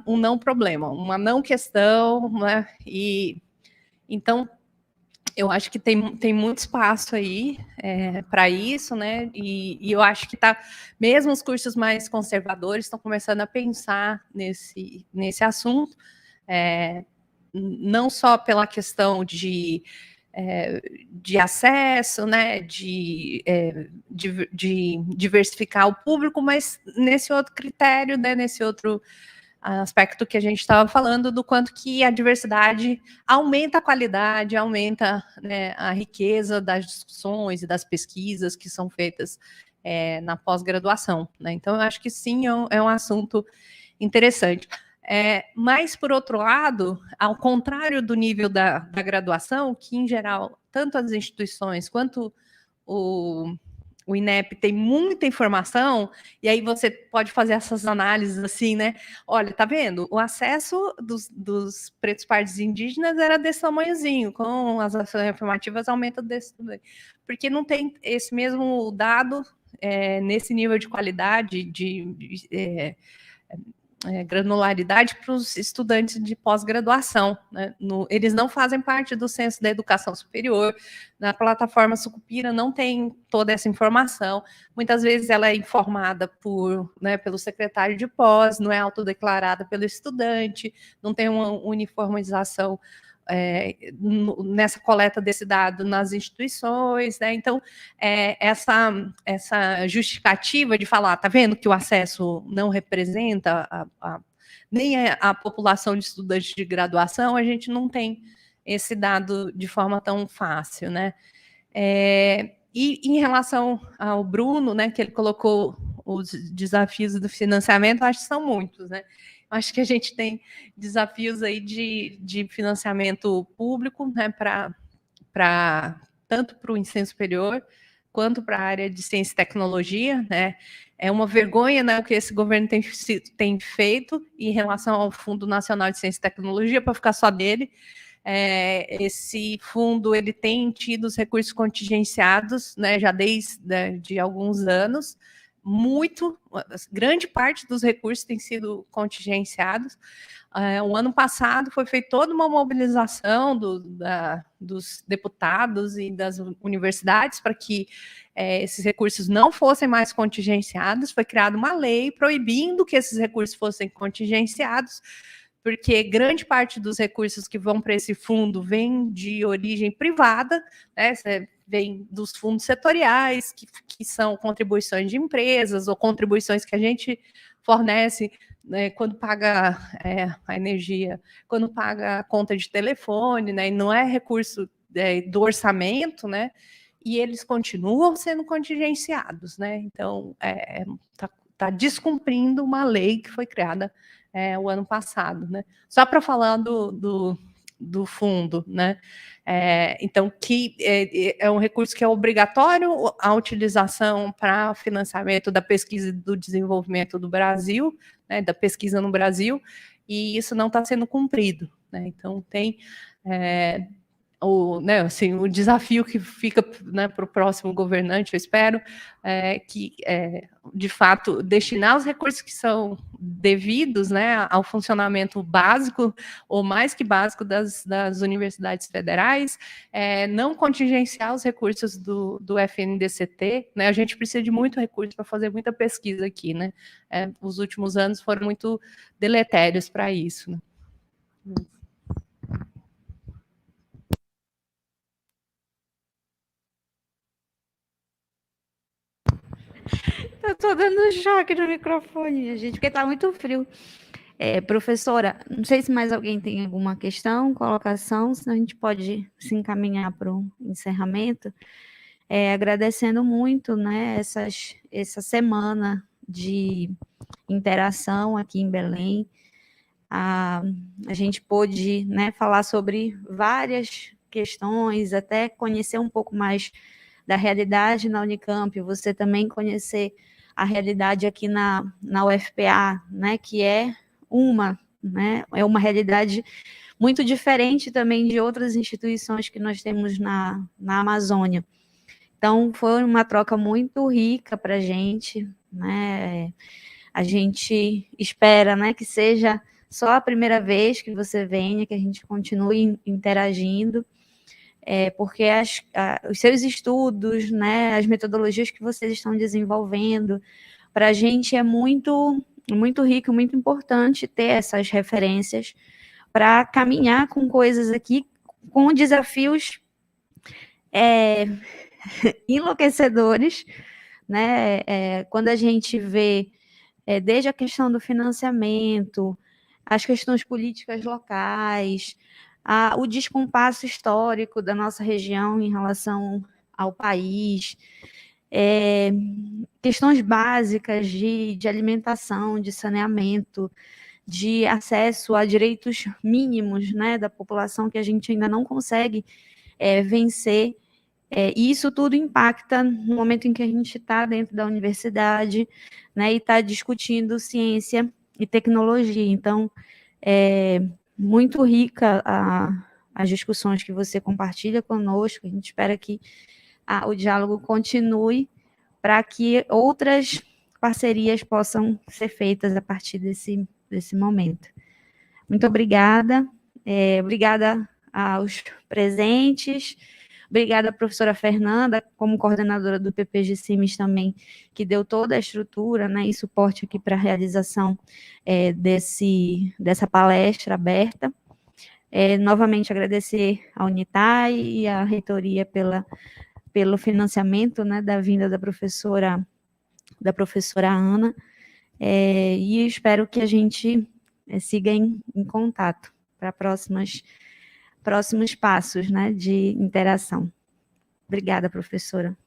um não problema, uma não questão, né, e então eu acho que tem muito espaço aí para isso, né? E eu acho que mesmo os cursos mais conservadores estão começando a pensar nesse assunto, não só pela questão de acesso, né? De diversificar o público, mas nesse outro critério, né? Nesse outro aspecto que a gente estava falando, do quanto que a diversidade aumenta a qualidade, aumenta, né, a riqueza das discussões e das pesquisas que são feitas na pós-graduação, né? Então, eu acho que sim, é um assunto interessante. Mas, por outro lado, ao contrário do nível da graduação, que, em geral, tanto as instituições quanto o INEP tem muita informação, e aí você pode fazer essas análises assim, né? Olha, tá vendo? O acesso dos pretos, pardos e indígenas era desse tamanhozinho, com as ações afirmativas aumenta desse tamanho. Porque não tem esse mesmo dado nesse nível de qualidade, granularidade para os estudantes de pós-graduação, né? Eles não fazem parte do censo da educação superior, na plataforma Sucupira não tem toda essa informação, muitas vezes ela é informada pelo secretário de pós, não é autodeclarada pelo estudante, não tem uma uniformização nessa coleta desse dado nas instituições, né? Então, essa justificativa de falar, tá vendo que o acesso não representa nem a população de estudantes de graduação, a gente não tem esse dado de forma tão fácil, né? E em relação ao Bruno, né, que ele colocou os desafios do financiamento, acho que são muitos, né? Acho que a gente tem desafios aí de financiamento público, né, tanto para o ensino superior quanto para a área de ciência e tecnologia, né? É uma vergonha, né, o que esse governo tem feito em relação ao Fundo Nacional de Ciência e Tecnologia, para ficar só dele. Esse fundo ele tem tido os recursos contingenciados, né, já desde alguns anos. Grande parte dos recursos tem sido contingenciados. O ano passado foi feita toda uma mobilização dos deputados e das universidades para que esses recursos não fossem mais contingenciados. Foi criada uma lei proibindo que esses recursos fossem contingenciados, porque grande parte dos recursos que vão para esse fundo vem de origem privada, né? Vem dos fundos setoriais, que são contribuições de empresas ou contribuições que a gente fornece, né, quando paga a energia, quando paga a conta de telefone, né, e não é recurso do orçamento, né, e eles continuam sendo contingenciados, né, então tá descumprindo uma lei que foi criada o ano passado, né. Só para falar do fundo, né? Então, que é um recurso que é obrigatório a utilização para financiamento da pesquisa e do desenvolvimento do Brasil, né, da pesquisa no Brasil, e isso não está sendo cumprido, né? Então, tem o desafio que fica, né, para o próximo governante, eu espero, que, de fato, destinar os recursos que são devidos, né, ao funcionamento básico, ou mais que básico, das universidades federais, não contingenciar os recursos do FNDCT, né, a gente precisa de muito recurso para fazer muita pesquisa aqui, né, os últimos anos foram muito deletérios para isso, né. Eu tô dando choque no microfone, gente, porque tá muito frio. Professora, não sei se mais alguém tem alguma questão, colocação, senão a gente pode se encaminhar para o encerramento. Agradecendo muito, né, essa semana de interação aqui em Belém. A gente pôde, né, falar sobre várias questões, até conhecer um pouco mais da realidade na Unicamp, você também conhecer a realidade aqui na UFPA, né, que é uma realidade muito diferente também de outras instituições que nós temos na Amazônia. Então, foi uma troca muito rica para a gente, né? A gente espera, né, que seja só a primeira vez que você venha, que a gente continue interagindo, porque os seus estudos, né, as metodologias que vocês estão desenvolvendo, para a gente é muito, muito rico, muito importante ter essas referências para caminhar com coisas aqui, com desafios enlouquecedores, né? Quando a gente vê desde a questão do financiamento, as questões políticas locais, o descompasso histórico da nossa região em relação ao país, questões básicas de alimentação, de saneamento, de acesso a direitos mínimos, né, da população que a gente ainda não consegue vencer. E isso tudo impacta no momento em que a gente está dentro da universidade, né, e está discutindo ciência e tecnologia. Então, é muito rica as discussões que você compartilha conosco. A gente espera que o diálogo continue para que outras parcerias possam ser feitas a partir desse momento. Muito obrigada. Obrigada aos presentes. Obrigada, professora Fernanda, como coordenadora do PPG CIMES também, que deu toda a estrutura, né, e suporte aqui para a realização dessa palestra aberta. Novamente agradecer à Unitai e à reitoria pelo financiamento, né, da vinda da professora Ana, e espero que a gente siga em contato para próximos passos, né, de interação. Obrigada, professora.